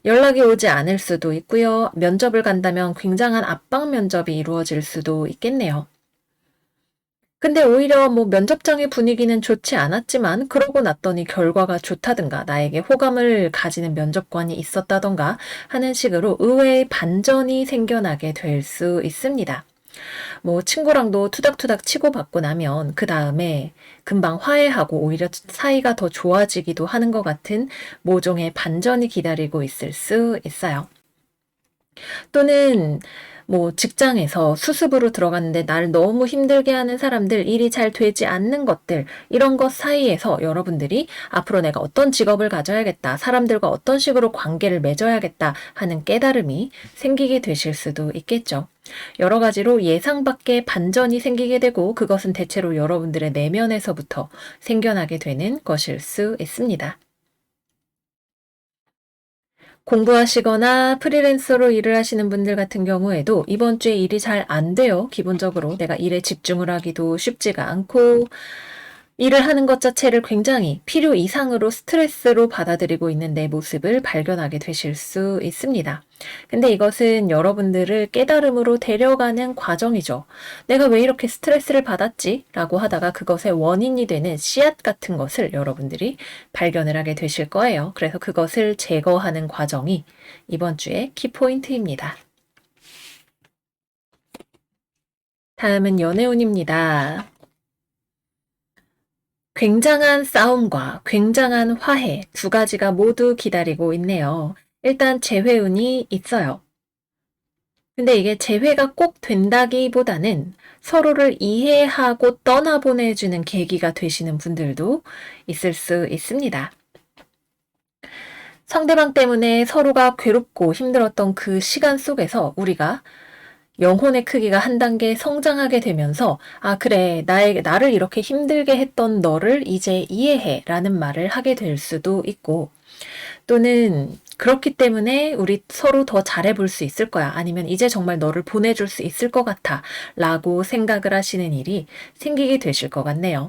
연락이 오지 않을 수도 있고요. 면접을 간다면 굉장한 압박 면접이 이루어질 수도 있겠네요. 근데 오히려 뭐 면접장의 분위기는 좋지 않았지만 그러고 났더니 결과가 좋다든가 나에게 호감을 가지는 면접관이 있었다던가 하는 식으로 의외의 반전이 생겨나게 될 수 있습니다. 뭐 친구랑도 투닥투닥 치고받고 나면 그 다음에 금방 화해하고 오히려 사이가 더 좋아지기도 하는 것 같은 모종의 반전이 기다리고 있을 수 있어요. 또는 뭐 직장에서 수습으로 들어갔는데 나를 너무 힘들게 하는 사람들, 일이 잘 되지 않는 것들, 이런 것 사이에서 여러분들이 앞으로 내가 어떤 직업을 가져야겠다, 사람들과 어떤 식으로 관계를 맺어야겠다 하는 깨달음이 생기게 되실 수도 있겠죠. 여러 가지로 예상 밖의 반전이 생기게 되고 그것은 대체로 여러분들의 내면에서부터 생겨나게 되는 것일 수 있습니다. 공부하시거나 프리랜서로 일을 하시는 분들 같은 경우에도 이번 주에 일이 잘 안 돼요. 기본적으로 내가 일에 집중을 하기도 쉽지가 않고 일을 하는 것 자체를 굉장히 필요 이상으로 스트레스로 받아들이고 있는 내 모습을 발견하게 되실 수 있습니다. 근데 이것은 여러분들을 깨달음으로 데려가는 과정이죠. 내가 왜 이렇게 스트레스를 받았지? 라고 하다가 그것의 원인이 되는 씨앗 같은 것을 여러분들이 발견을 하게 되실 거예요. 그래서 그것을 제거하는 과정이 이번 주의 키포인트입니다. 다음은 연애운입니다. 굉장한 싸움과 굉장한 화해 두 가지가 모두 기다리고 있네요. 일단 재회운이 있어요. 근데 이게 재회가 꼭 된다기보다는 서로를 이해하고 떠나보내주는 계기가 되시는 분들도 있을 수 있습니다. 상대방 때문에 서로가 괴롭고 힘들었던 그 시간 속에서 우리가 영혼의 크기가 한 단계 성장하게 되면서 아 그래 나를 이렇게 힘들게 했던 너를 이제 이해해 라는 말을 하게 될 수도 있고 또는 그렇기 때문에 우리 서로 더 잘해볼 수 있을 거야. 아니면 이제 정말 너를 보내줄 수 있을 것 같아 라고 생각을 하시는 일이 생기게 되실 것 같네요.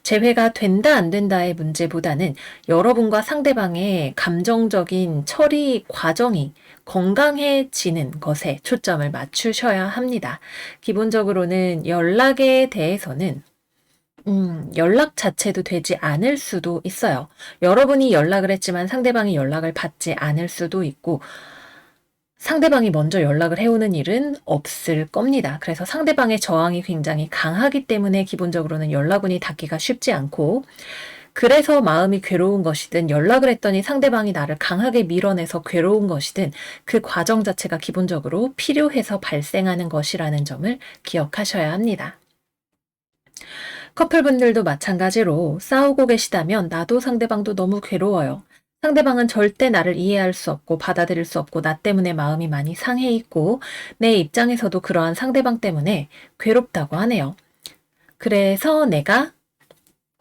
재회가 된다 안 된다의 문제보다는 여러분과 상대방의 감정적인 처리 과정이 건강해지는 것에 초점을 맞추셔야 합니다. 기본적으로는 연락에 대해서는 연락 자체도 되지 않을 수도 있어요. 여러분이 연락을 했지만 상대방이 연락을 받지 않을 수도 있고 상대방이 먼저 연락을 해오는 일은 없을 겁니다. 그래서 상대방의 저항이 굉장히 강하기 때문에 기본적으로는 연락운이 닿기가 쉽지 않고 그래서 마음이 괴로운 것이든 연락을 했더니 상대방이 나를 강하게 밀어내서 괴로운 것이든 그 과정 자체가 기본적으로 필요해서 발생하는 것이라는 점을 기억하셔야 합니다. 커플분들도 마찬가지로 싸우고 계시다면 나도 상대방도 너무 괴로워요. 상대방은 절대 나를 이해할 수 없고 받아들일 수 없고 나 때문에 마음이 많이 상해 있고 내 입장에서도 그러한 상대방 때문에 괴롭다고 하네요. 그래서 내가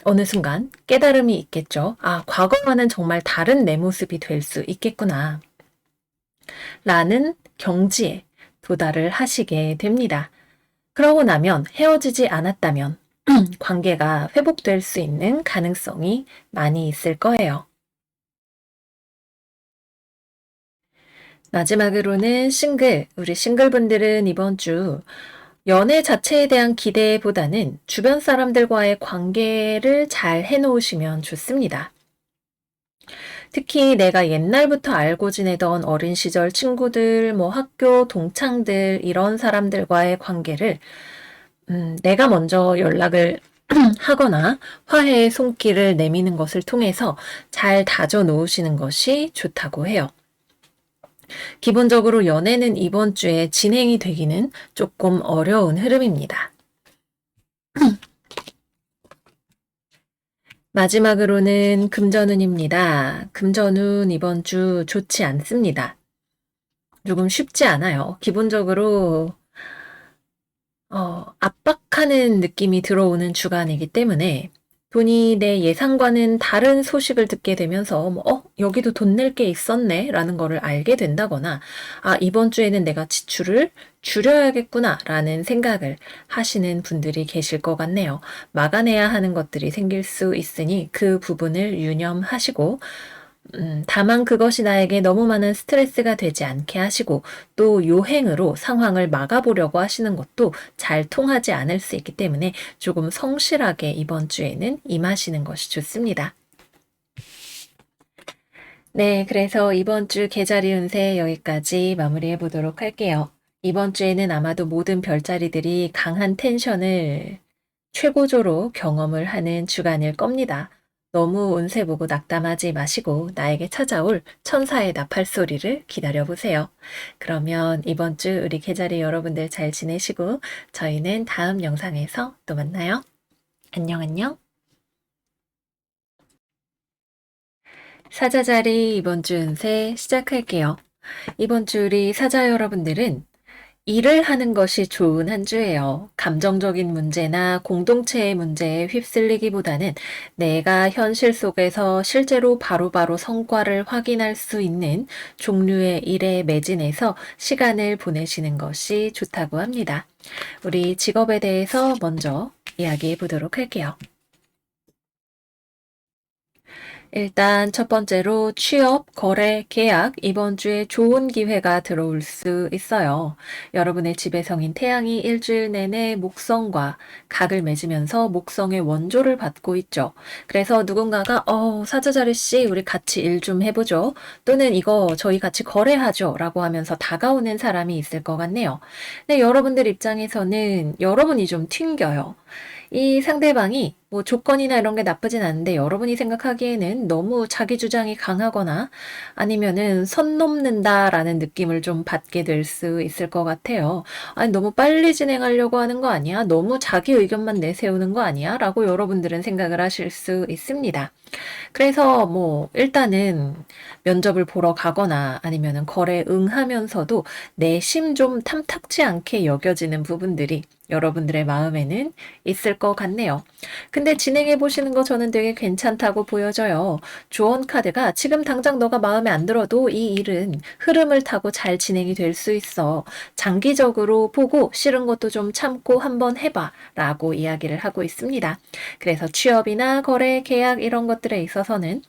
어느 순간 깨달음이 있겠죠. 아, 과거와는 정말 다른 내 모습이 될 수 있겠구나. 라는 경지에 도달을 하시게 됩니다. 그러고 나면 헤어지지 않았다면 관계가 회복될 수 있는 가능성이 많이 있을 거예요. 마지막으로는 우리 싱글분들은 이번 주 연애 자체에 대한 기대보다는 주변 사람들과의 관계를 잘 해놓으시면 좋습니다. 특히 내가 옛날부터 알고 지내던 어린 시절 친구들, 뭐 학교 동창들 이런 사람들과의 관계를 내가 먼저 연락을 하거나 화해의 손길을 내미는 것을 통해서 잘 다져 놓으시는 것이 좋다고 해요. 기본적으로 연애는 이번 주에 진행이 되기는 조금 어려운 흐름입니다. 마지막으로는 금전운입니다. 금전운 이번 주 좋지 않습니다. 조금 쉽지 않아요. 기본적으로 압박하는 느낌이 들어오는 주간이기 때문에 돈이 내 예상과는 다른 소식을 듣게 되면서 여기도 돈 낼 게 있었네 라는 거를 알게 된다거나 아 이번 주에는 내가 지출을 줄여야겠구나 라는 생각을 하시는 분들이 계실 것 같네요. 막아내야 하는 것들이 생길 수 있으니 그 부분을 유념하시고 다만 그것이 나에게 너무 많은 스트레스가 되지 않게 하시고 또 요행으로 상황을 막아보려고 하시는 것도 잘 통하지 않을 수 있기 때문에 조금 성실하게 이번 주에는 임하시는 것이 좋습니다. 네, 그래서 이번 주 계자리 운세 여기까지 마무리해 보도록 할게요. 이번 주에는 아마도 모든 별자리들이 강한 텐션을 최고조로 경험을 하는 주간일 겁니다. 너무 운세 보고 낙담하지 마시고 나에게 찾아올 천사의 나팔 소리를 기다려 보세요. 그러면 이번 주 우리 계자리 여러분들 잘 지내시고 저희는 다음 영상에서 또 만나요. 안녕 안녕. 사자자리 이번 주 운세 시작할게요. 이번 주 우리 사자 여러분들은 일을 하는 것이 좋은 한 주예요. 감정적인 문제나 공동체의 문제에 휩쓸리기보다는 내가 현실 속에서 실제로 바로바로 성과를 확인할 수 있는 종류의 일에 매진해서 시간을 보내시는 것이 좋다고 합니다. 우리 직업에 대해서 먼저 이야기해 보도록 할게요. 일단 첫 번째로 취업, 거래, 계약 이번 주에 좋은 기회가 들어올 수 있어요. 여러분의 지배성인 태양이 일주일 내내 목성과 각을 맺으면서 목성의 원조를 받고 있죠. 그래서 누군가가 사자자리 씨 우리 같이 일 좀 해보죠. 또는 이거 저희 같이 거래하죠. 라고 하면서 다가오는 사람이 있을 것 같네요. 근데 여러분들 입장에서는 여러분이 좀 튕겨요. 이 상대방이 뭐 조건이나 이런 게 나쁘진 않은데 여러분이 생각하기에는 너무 자기 주장이 강하거나 아니면은 선 넘는다라는 느낌을 좀 받게 될 수 있을 것 같아요. 아니, 너무 빨리 진행하려고 하는 거 아니야? 너무 자기 의견만 내세우는 거 아니야? 라고 여러분들은 생각을 하실 수 있습니다. 그래서 뭐 일단은 면접을 보러 가거나 아니면은 거래에 응하면서도 내심 좀 탐탁지 않게 여겨지는 부분들이 여러분들의 마음에는 있을 것 같네요. 근데 진행해 보시는 거 저는 되게 괜찮다고 보여져요. 조언 카드가 지금 당장 너가 마음에 안 들어도 이 일은 흐름을 타고 잘 진행이 될 수 있어. 장기적으로 보고 싫은 것도 좀 참고 한번 해봐. 라고 이야기를 하고 있습니다. 그래서 취업이나 거래, 계약 이런 것들에 있어서는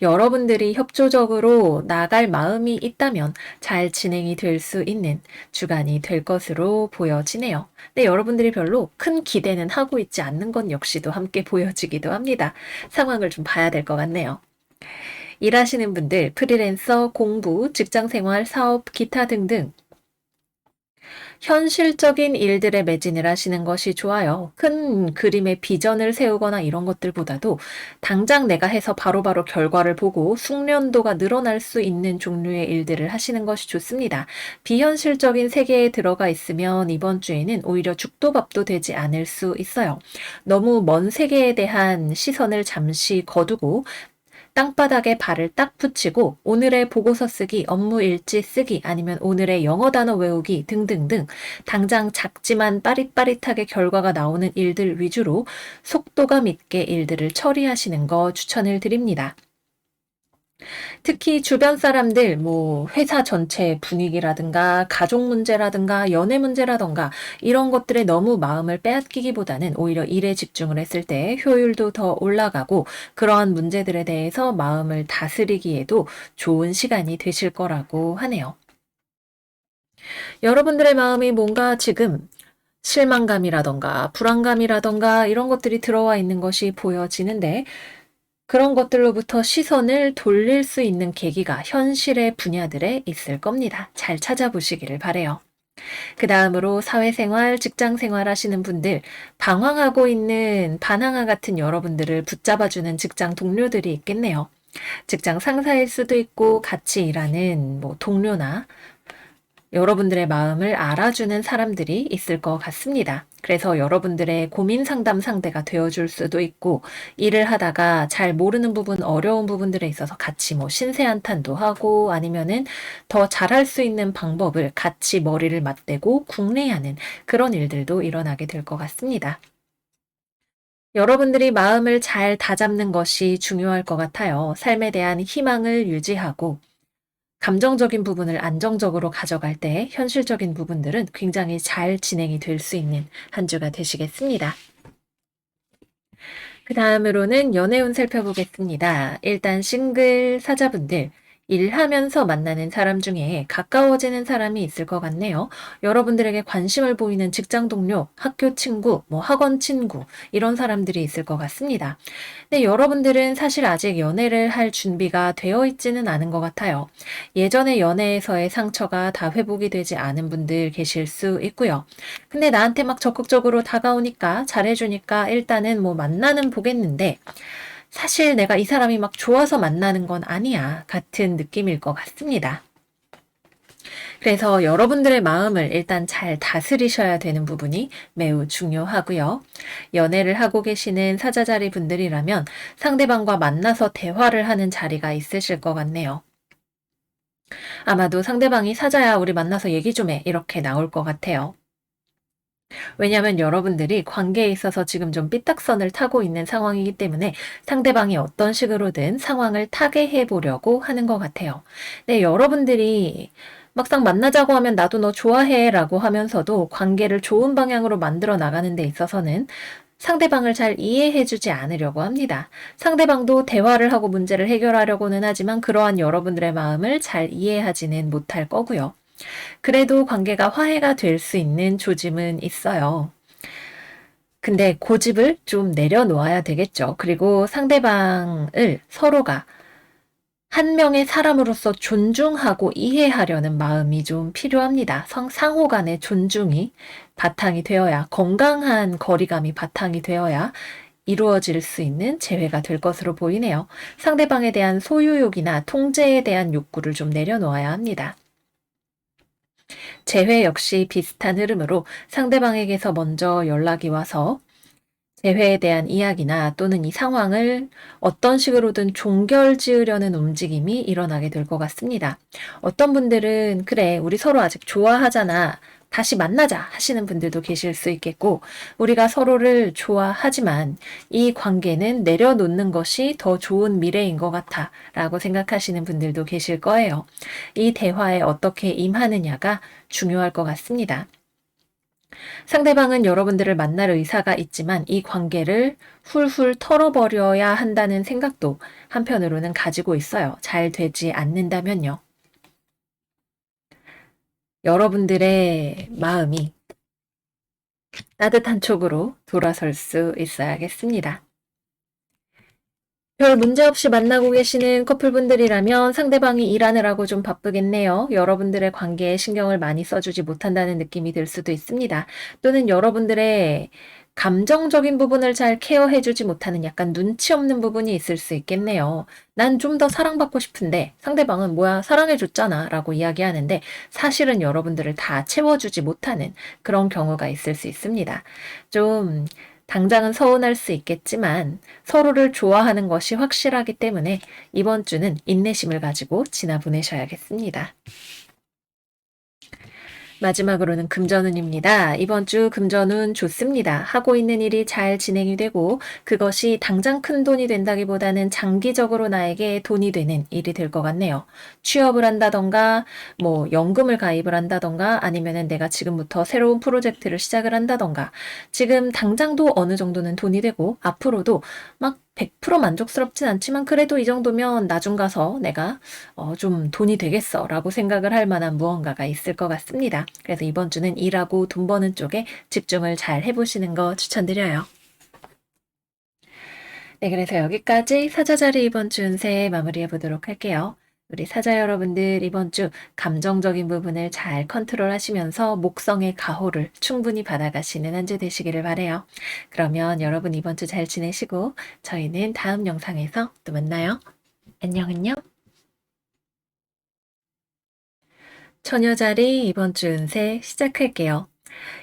여러분들이 협조적으로 나갈 마음이 있다면 잘 진행이 될 수 있는 주간이 될 것으로 보여지네요. 근데 여러분들이 별로 큰 기대는 하고 있지 않는 것 역시도 함께 보여지기도 합니다. 상황을 좀 봐야 될 것 같네요. 일하시는 분들, 프리랜서, 공부, 직장생활, 사업, 기타 등등 현실적인 일들에 매진을 하시는 것이 좋아요. 큰 그림의 비전을 세우거나 이런 것들보다도 당장 내가 해서 바로바로 결과를 보고 숙련도가 늘어날 수 있는 종류의 일들을 하시는 것이 좋습니다. 비현실적인 세계에 들어가 있으면 이번 주에는 오히려 죽도 밥도 되지 않을 수 있어요. 너무 먼 세계에 대한 시선을 잠시 거두고 땅바닥에 발을 딱 붙이고 오늘의 보고서 쓰기, 업무 일지 쓰기, 아니면 오늘의 영어 단어 외우기 등등등 당장 작지만 빠릿빠릿하게 결과가 나오는 일들 위주로 속도감 있게 일들을 처리하시는 거 추천을 드립니다. 특히 주변 사람들, 뭐, 회사 전체 분위기라든가, 가족 문제라든가, 연애 문제라든가, 이런 것들에 너무 마음을 빼앗기기보다는 오히려 일에 집중을 했을 때 효율도 더 올라가고, 그러한 문제들에 대해서 마음을 다스리기에도 좋은 시간이 되실 거라고 하네요. 여러분들의 마음이 뭔가 지금 실망감이라던가, 불안감이라던가, 이런 것들이 들어와 있는 것이 보여지는데, 그런 것들로부터 시선을 돌릴 수 있는 계기가 현실의 분야들에 있을 겁니다. 잘 찾아보시기를 바래요. 그 다음으로 사회생활, 직장생활 하시는 분들, 방황하고 있는 바나나 같은 여러분들을 붙잡아주는 직장 동료들이 있겠네요. 직장 상사일 수도 있고 같이 일하는 뭐 동료나 여러분들의 마음을 알아주는 사람들이 있을 것 같습니다. 그래서 여러분들의 고민 상담 상대가 되어줄 수도 있고, 일을 하다가 잘 모르는 부분, 어려운 부분들에 있어서 같이 뭐 신세한탄도 하고, 아니면은 더 잘할 수 있는 방법을 같이 머리를 맞대고 궁리하는 그런 일들도 일어나게 될 것 같습니다. 여러분들이 마음을 잘 다잡는 것이 중요할 것 같아요. 삶에 대한 희망을 유지하고, 감정적인 부분을 안정적으로 가져갈 때 현실적인 부분들은 굉장히 잘 진행이 될 수 있는 한 주가 되시겠습니다. 그 다음으로는 연애운 살펴보겠습니다. 일단 싱글 사자분들, 일하면서 만나는 사람 중에 가까워지는 사람이 있을 것 같네요. 여러분들에게 관심을 보이는 직장 동료, 학교 친구, 뭐 학원 친구, 이런 사람들이 있을 것 같습니다. 근데 여러분들은 사실 아직 연애를 할 준비가 되어 있지는 않은 것 같아요. 예전의 연애에서의 상처가 다 회복이 되지 않은 분들 계실 수 있고요. 근데 나한테 막 적극적으로 다가오니까 잘해주니까 일단은 뭐 만나는 보겠는데 사실 내가 이 사람이 막 좋아서 만나는 건 아니야 같은 느낌일 것 같습니다. 그래서 여러분들의 마음을 일단 잘 다스리셔야 되는 부분이 매우 중요하고요. 연애를 하고 계시는 사자자리 분들이라면 상대방과 만나서 대화를 하는 자리가 있으실 것 같네요. 아마도 상대방이 사자야 우리 만나서 얘기 좀 해 이렇게 나올 것 같아요. 왜냐하면 여러분들이 관계에 있어서 지금 좀 삐딱선을 타고 있는 상황이기 때문에 상대방이 어떤 식으로든 상황을 타게 해보려고 하는 것 같아요. 네, 여러분들이 막상 만나자고 하면 나도 너 좋아해 라고 하면서도 관계를 좋은 방향으로 만들어 나가는 데 있어서는 상대방을 잘 이해해주지 않으려고 합니다. 상대방도 대화를 하고 문제를 해결하려고는 하지만 그러한 여러분들의 마음을 잘 이해하지는 못할 거고요. 그래도 관계가 화해가 될 수 있는 조짐은 있어요. 근데 고집을 좀 내려놓아야 되겠죠. 그리고 상대방을 서로가 한 명의 사람으로서 존중하고 이해하려는 마음이 좀 필요합니다. 상호 간의 존중이 바탕이 되어야, 건강한 거리감이 바탕이 되어야 이루어질 수 있는 재회가 될 것으로 보이네요. 상대방에 대한 소유욕이나 통제에 대한 욕구를 좀 내려놓아야 합니다. 재회 역시 비슷한 흐름으로 상대방에게서 먼저 연락이 와서 재회에 대한 이야기나 또는 이 상황을 어떤 식으로든 종결 지으려는 움직임이 일어나게 될 것 같습니다. 어떤 분들은 그래 우리 서로 아직 좋아하잖아 다시 만나자 하시는 분들도 계실 수 있겠고 우리가 서로를 좋아하지만 이 관계는 내려놓는 것이 더 좋은 미래인 것 같아 라고 생각하시는 분들도 계실 거예요. 이 대화에 어떻게 임하느냐가 중요할 것 같습니다. 상대방은 여러분들을 만날 의사가 있지만 이 관계를 훌훌 털어버려야 한다는 생각도 한편으로는 가지고 있어요. 잘 되지 않는다면요. 여러분들의 마음이 따뜻한 쪽으로 돌아설 수 있어야겠습니다. 별 문제 없이 만나고 계시는 커플분들이라면 상대방이 일하느라고 좀 바쁘겠네요. 여러분들의 관계에 신경을 많이 써주지 못한다는 느낌이 들 수도 있습니다. 또는 여러분들의 감정적인 부분을 잘 케어해주지 못하는 약간 눈치 없는 부분이 있을 수 있겠네요. 난 좀 더 사랑받고 싶은데 상대방은 뭐야 사랑해줬잖아 라고 이야기하는데 사실은 여러분들을 다 채워주지 못하는 그런 경우가 있을 수 있습니다. 좀 당장은 서운할 수 있겠지만 서로를 좋아하는 것이 확실하기 때문에 이번 주는 인내심을 가지고 지나 보내셔야겠습니다. 마지막으로는 금전운입니다. 이번 주 금전운 좋습니다. 하고 있는 일이 잘 진행이 되고 그것이 당장 큰 돈이 된다기보다는 장기적으로 나에게 돈이 되는 일이 될 것 같네요. 취업을 한다던가 뭐 연금을 가입을 한다던가 아니면은 내가 지금부터 새로운 프로젝트를 시작을 한다던가 지금 당장도 어느 정도는 돈이 되고 앞으로도 막 100% 만족스럽진 않지만 그래도 이 정도면 나중 가서 내가 좀 돈이 되겠어 라고 생각을 할 만한 무언가가 있을 것 같습니다. 그래서 이번 주는 일하고 돈 버는 쪽에 집중을 잘 해보시는 거 추천드려요. 네, 그래서 여기까지 사자자리 이번 주 운세 마무리해 보도록 할게요. 우리 사자 여러분들 이번 주 감정적인 부분을 잘 컨트롤 하시면서 목성의 가호를 충분히 받아가시는 한 주 되시기를 바라요. 그러면 여러분 이번 주 잘 지내시고 저희는 다음 영상에서 또 만나요. 안녕 안녕. 처녀자리 이번 주 운세 시작할게요.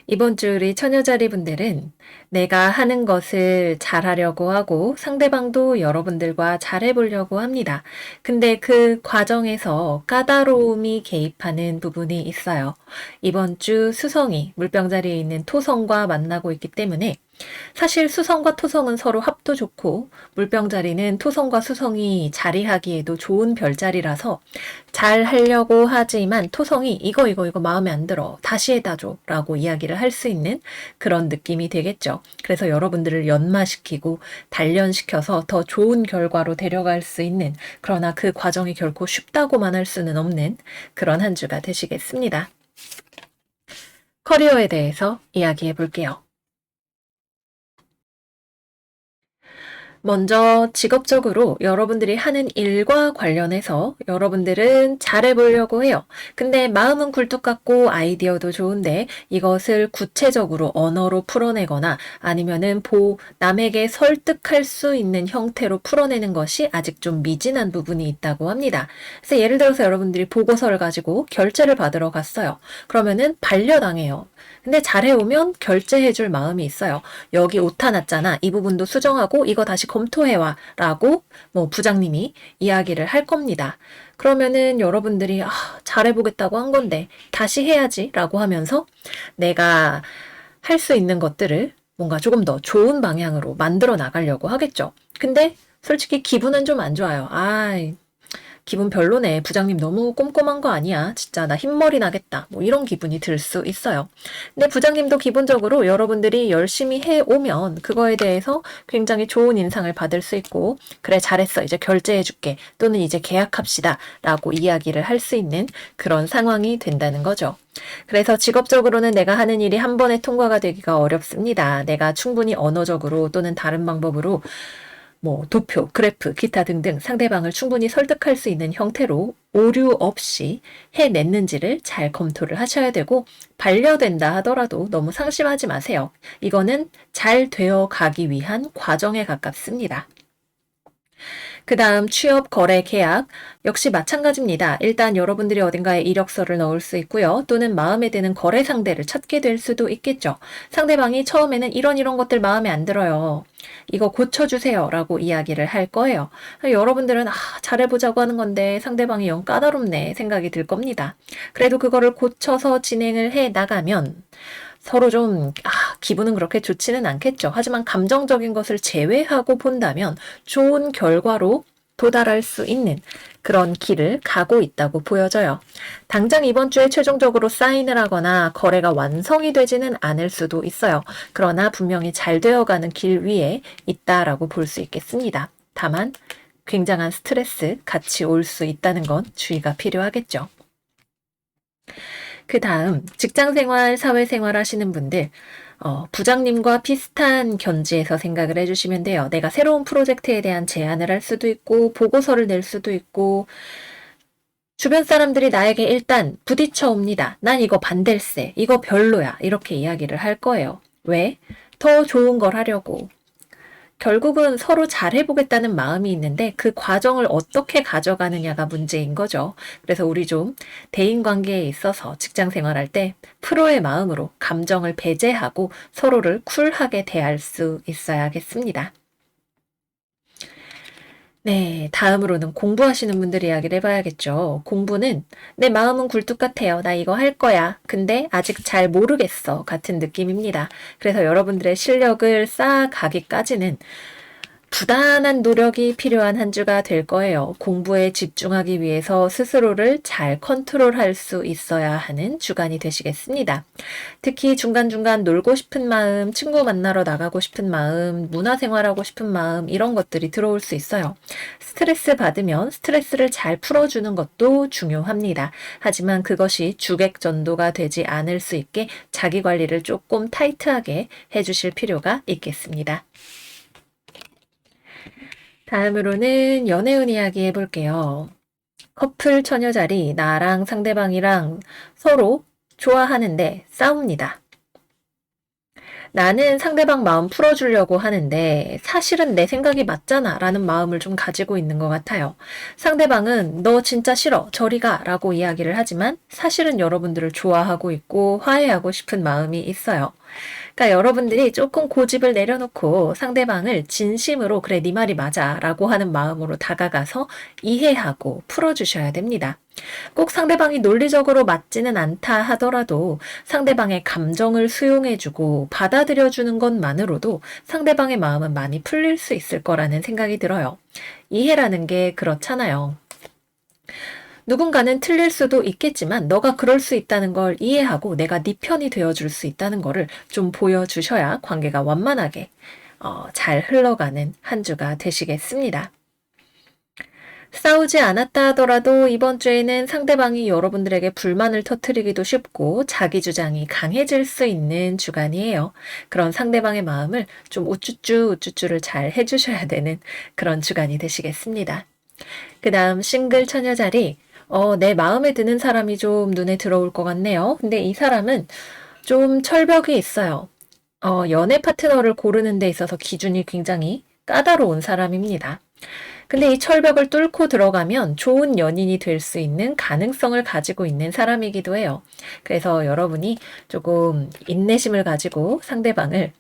이번 주 우리 처녀자리 분들은 내가 하는 것을 잘하려고 하고 상대방도 여러분들과 잘해보려고 합니다. 근데 그 과정에서 까다로움이 개입하는 부분이 있어요. 이번 주 수성이 물병자리에 있는 토성과 만나고 있기 때문에 사실 수성과 토성은 서로 합도 좋고 물병자리는 토성과 수성이 자리하기에도 좋은 별자리라서 잘 하려고 하지만 토성이 이거 마음에 안 들어. 다시 해다줘. 라고 이야기를 할 수 있는 그런 느낌이 되겠죠. 그래서 여러분들을 연마시키고 단련시켜서 더 좋은 결과로 데려갈 수 있는, 그러나 그 과정이 결코 쉽다고만 할 수는 없는 그런 한 주가 되시겠습니다. 커리어에 대해서 이야기해 볼게요. 먼저 직업적으로 여러분들이 하는 일과 관련해서 여러분들은 잘해보려고 해요. 근데 마음은 굴뚝 같고 아이디어도 좋은데 이것을 구체적으로 언어로 풀어내거나 아니면은 남에게 설득할 수 있는 형태로 풀어내는 것이 아직 좀 미진한 부분이 있다고 합니다. 그래서 예를 들어서 여러분들이 보고서를 가지고 결제를 받으러 갔어요. 그러면은 반려당해요. 근데 잘해오면 결제해줄 마음이 있어요. 여기 오타 났잖아. 이 부분도 수정하고 이거 다시 검토해와. 라고 부장님이 이야기를 할 겁니다. 그러면은 여러분들이 잘해보겠다고 한 건데 다시 해야지 라고 하면서 내가 할 수 있는 것들을 뭔가 조금 더 좋은 방향으로 만들어 나가려고 하겠죠. 근데 솔직히 기분은 좀 안 좋아요. 기분 별로네. 부장님 너무 꼼꼼한 거 아니야. 진짜 나 흰머리 나겠다. 이런 기분이 들 수 있어요. 근데 부장님도 기본적으로 여러분들이 열심히 해오면 그거에 대해서 굉장히 좋은 인상을 받을 수 있고, 그래 잘했어. 이제 결제해줄게. 또는 이제 계약합시다. 라고 이야기를 할 수 있는 그런 상황이 된다는 거죠. 그래서 직업적으로는 내가 하는 일이 한 번에 통과가 되기가 어렵습니다. 내가 충분히 언어적으로 또는 다른 방법으로 도표, 그래프, 기타 등등 상대방을 충분히 설득할 수 있는 형태로 오류 없이 해냈는지를 잘 검토를 하셔야 되고, 반려된다 하더라도 너무 상심하지 마세요. 이거는 잘 되어 가기 위한 과정에 가깝습니다. 그 다음 취업, 거래, 계약 역시 마찬가지입니다. 일단 여러분들이 어딘가에 이력서를 넣을 수 있고요. 또는 마음에 드는 거래 상대를 찾게 될 수도 있겠죠. 상대방이 처음에는 이런 것들 마음에 안 들어요. 이거 고쳐주세요. 라고 이야기를 할 거예요. 여러분들은 잘해보자고 하는 건데 상대방이 영 까다롭네 생각이 들 겁니다. 그래도 그거를 고쳐서 진행을 해 나가면 서로 좀 기분은 그렇게 좋지는 않겠죠. 하지만 감정적인 것을 제외하고 본다면 좋은 결과로 도달할 수 있는 그런 길을 가고 있다고 보여져요. 당장 이번 주에 최종적으로 사인을 하거나 거래가 완성이 되지는 않을 수도 있어요. 그러나 분명히 잘 되어가는 길 위에 있다라고 볼 수 있겠습니다. 다만 굉장한 스트레스 같이 올 수 있다는 건 주의가 필요하겠죠. 그 다음 직장생활, 사회생활 하시는 분들 부장님과 비슷한 견지에서 생각을 해주시면 돼요. 내가 새로운 프로젝트에 대한 제안을 할 수도 있고 보고서를 낼 수도 있고 주변 사람들이 나에게 일단 부딪혀 옵니다. 난 이거 반댈세, 이거 별로야 이렇게 이야기를 할 거예요. 왜? 더 좋은 걸 하려고. 결국은 서로 잘해보겠다는 마음이 있는데 그 과정을 어떻게 가져가느냐가 문제인 거죠. 그래서 우리 좀 대인관계에 있어서 직장 생활할 때 프로의 마음으로 감정을 배제하고 서로를 쿨하게 대할 수 있어야겠습니다. 네, 다음으로는 공부하시는 분들 이야기를 해봐야겠죠. 공부는 내 마음은 굴뚝 같아요. 나 이거 할 거야. 근데 아직 잘 모르겠어. 같은 느낌입니다. 그래서 여러분들의 실력을 쌓아가기까지는 부단한 노력이 필요한 한 주가 될 거예요. 공부에 집중하기 위해서 스스로를 잘 컨트롤할 수 있어야 하는 주간이 되시겠습니다. 특히 중간중간 놀고 싶은 마음, 친구 만나러 나가고 싶은 마음, 문화생활하고 싶은 마음 이런 것들이 들어올 수 있어요. 스트레스 받으면 스트레스를 잘 풀어주는 것도 중요합니다. 하지만 그것이 주객전도가 되지 않을 수 있게 자기 관리를 조금 타이트하게 해주실 필요가 있겠습니다. 다음으로는 연애운 이야기 해볼게요. 커플 처녀 자리, 나랑 상대방이랑 서로 좋아하는데 싸웁니다. 나는 상대방 마음 풀어주려고 하는데 사실은 내 생각이 맞잖아 라는 마음을 좀 가지고 있는 것 같아요. 상대방은 너 진짜 싫어 저리 가 라고 이야기를 하지만 사실은 여러분들을 좋아하고 있고 화해하고 싶은 마음이 있어요. 그러니까 여러분들이 조금 고집을 내려놓고 상대방을 진심으로 그래, 네 말이 맞아 라고 하는 마음으로 다가가서 이해하고 풀어주셔야 됩니다. 꼭 상대방이 논리적으로 맞지는 않다 하더라도 상대방의 감정을 수용해주고 받아들여주는 것만으로도 상대방의 마음은 많이 풀릴 수 있을 거라는 생각이 들어요. 이해라는 게 그렇잖아요. 누군가는 틀릴 수도 있겠지만 너가 그럴 수 있다는 걸 이해하고 내가 네 편이 되어줄 수 있다는 거를 좀 보여주셔야 관계가 완만하게 잘 흘러가는 한 주가 되시겠습니다. 싸우지 않았다 하더라도 이번 주에는 상대방이 여러분들에게 불만을 터뜨리기도 쉽고 자기 주장이 강해질 수 있는 주간이에요. 그런 상대방의 마음을 좀 우쭈쭈를 잘 해주셔야 되는 그런 주간이 되시겠습니다. 그 다음 싱글 처녀 자리. 내 마음에 드는 사람이 좀 눈에 들어올 것 같네요. 근데 이 사람은 좀 철벽이 있어요. 연애 파트너를 고르는 데 있어서 기준이 굉장히 까다로운 사람입니다. 근데 이 철벽을 뚫고 들어가면 좋은 연인이 될 수 있는 가능성을 가지고 있는 사람이기도 해요. 그래서 여러분이 조금 인내심을 가지고 상대방을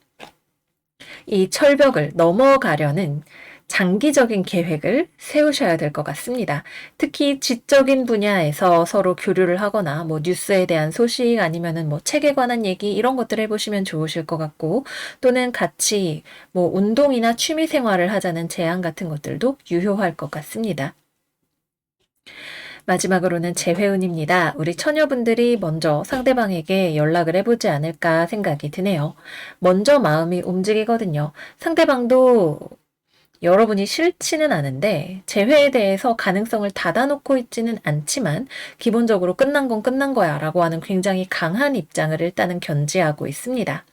이 철벽을 넘어가려는 장기적인 계획을 세우셔야 될 것 같습니다. 특히 지적인 분야에서 서로 교류를 하거나 뭐 뉴스에 대한 소식 아니면은 뭐 책에 관한 얘기 이런 것들 해보시면 좋으실 것 같고, 또는 같이 뭐 운동이나 취미 생활을 하자는 제안 같은 것들도 유효할 것 같습니다. 마지막으로는 재회운입니다. 우리 처녀분들이 먼저 상대방에게 연락을 해보지 않을까 생각이 드네요. 먼저 마음이 움직이거든요. 상대방도 여러분이 싫지는 않은데 재회에 대해서 가능성을 닫아놓고 있지는 않지만 기본적으로 끝난 건 끝난 거야 라고 하는 굉장히 강한 입장을 일단은 견지하고 있습니다.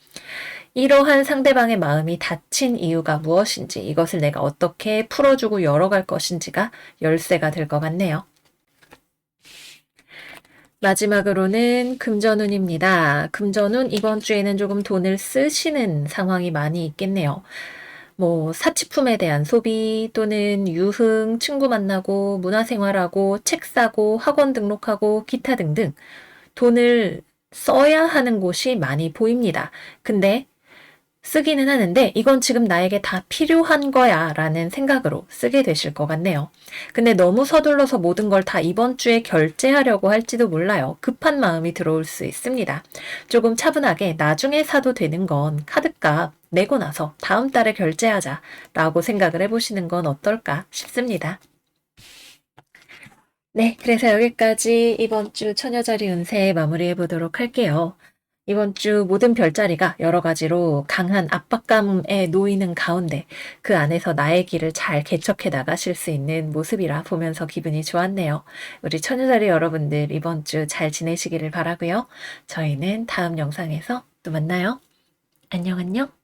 이러한 상대방의 마음이 닫힌 이유가 무엇인지, 이것을 내가 어떻게 풀어주고 열어갈 것인지가 열쇠가 될 것 같네요. 마지막으로는 금전운입니다. 금전운 이번 주에는 조금 돈을 쓰시는 상황이 많이 있겠네요. 뭐 사치품에 대한 소비 또는 유흥, 친구 만나고 문화생활하고 책 사고 학원 등록하고 기타 등등 돈을 써야 하는 곳이 많이 보입니다. 근데 쓰기는 하는데 이건 지금 나에게 다 필요한 거야 라는 생각으로 쓰게 되실 것 같네요. 근데 너무 서둘러서 모든 걸 다 이번 주에 결제하려고 할지도 몰라요. 급한 마음이 들어올 수 있습니다. 조금 차분하게 나중에 사도 되는 건 카드값 내고 나서 다음 달에 결제하자 라고 생각을 해보시는 건 어떨까 싶습니다. 네, 그래서 여기까지 이번 주 처녀자리 운세 마무리해 보도록 할게요. 이번 주 모든 별자리가 여러 가지로 강한 압박감에 놓이는 가운데 그 안에서 나의 길을 잘 개척해 나가실 수 있는 모습이라 보면서 기분이 좋았네요. 우리 처녀자리 여러분들 이번 주 잘 지내시기를 바라고요. 저희는 다음 영상에서 또 만나요. 안녕 안녕.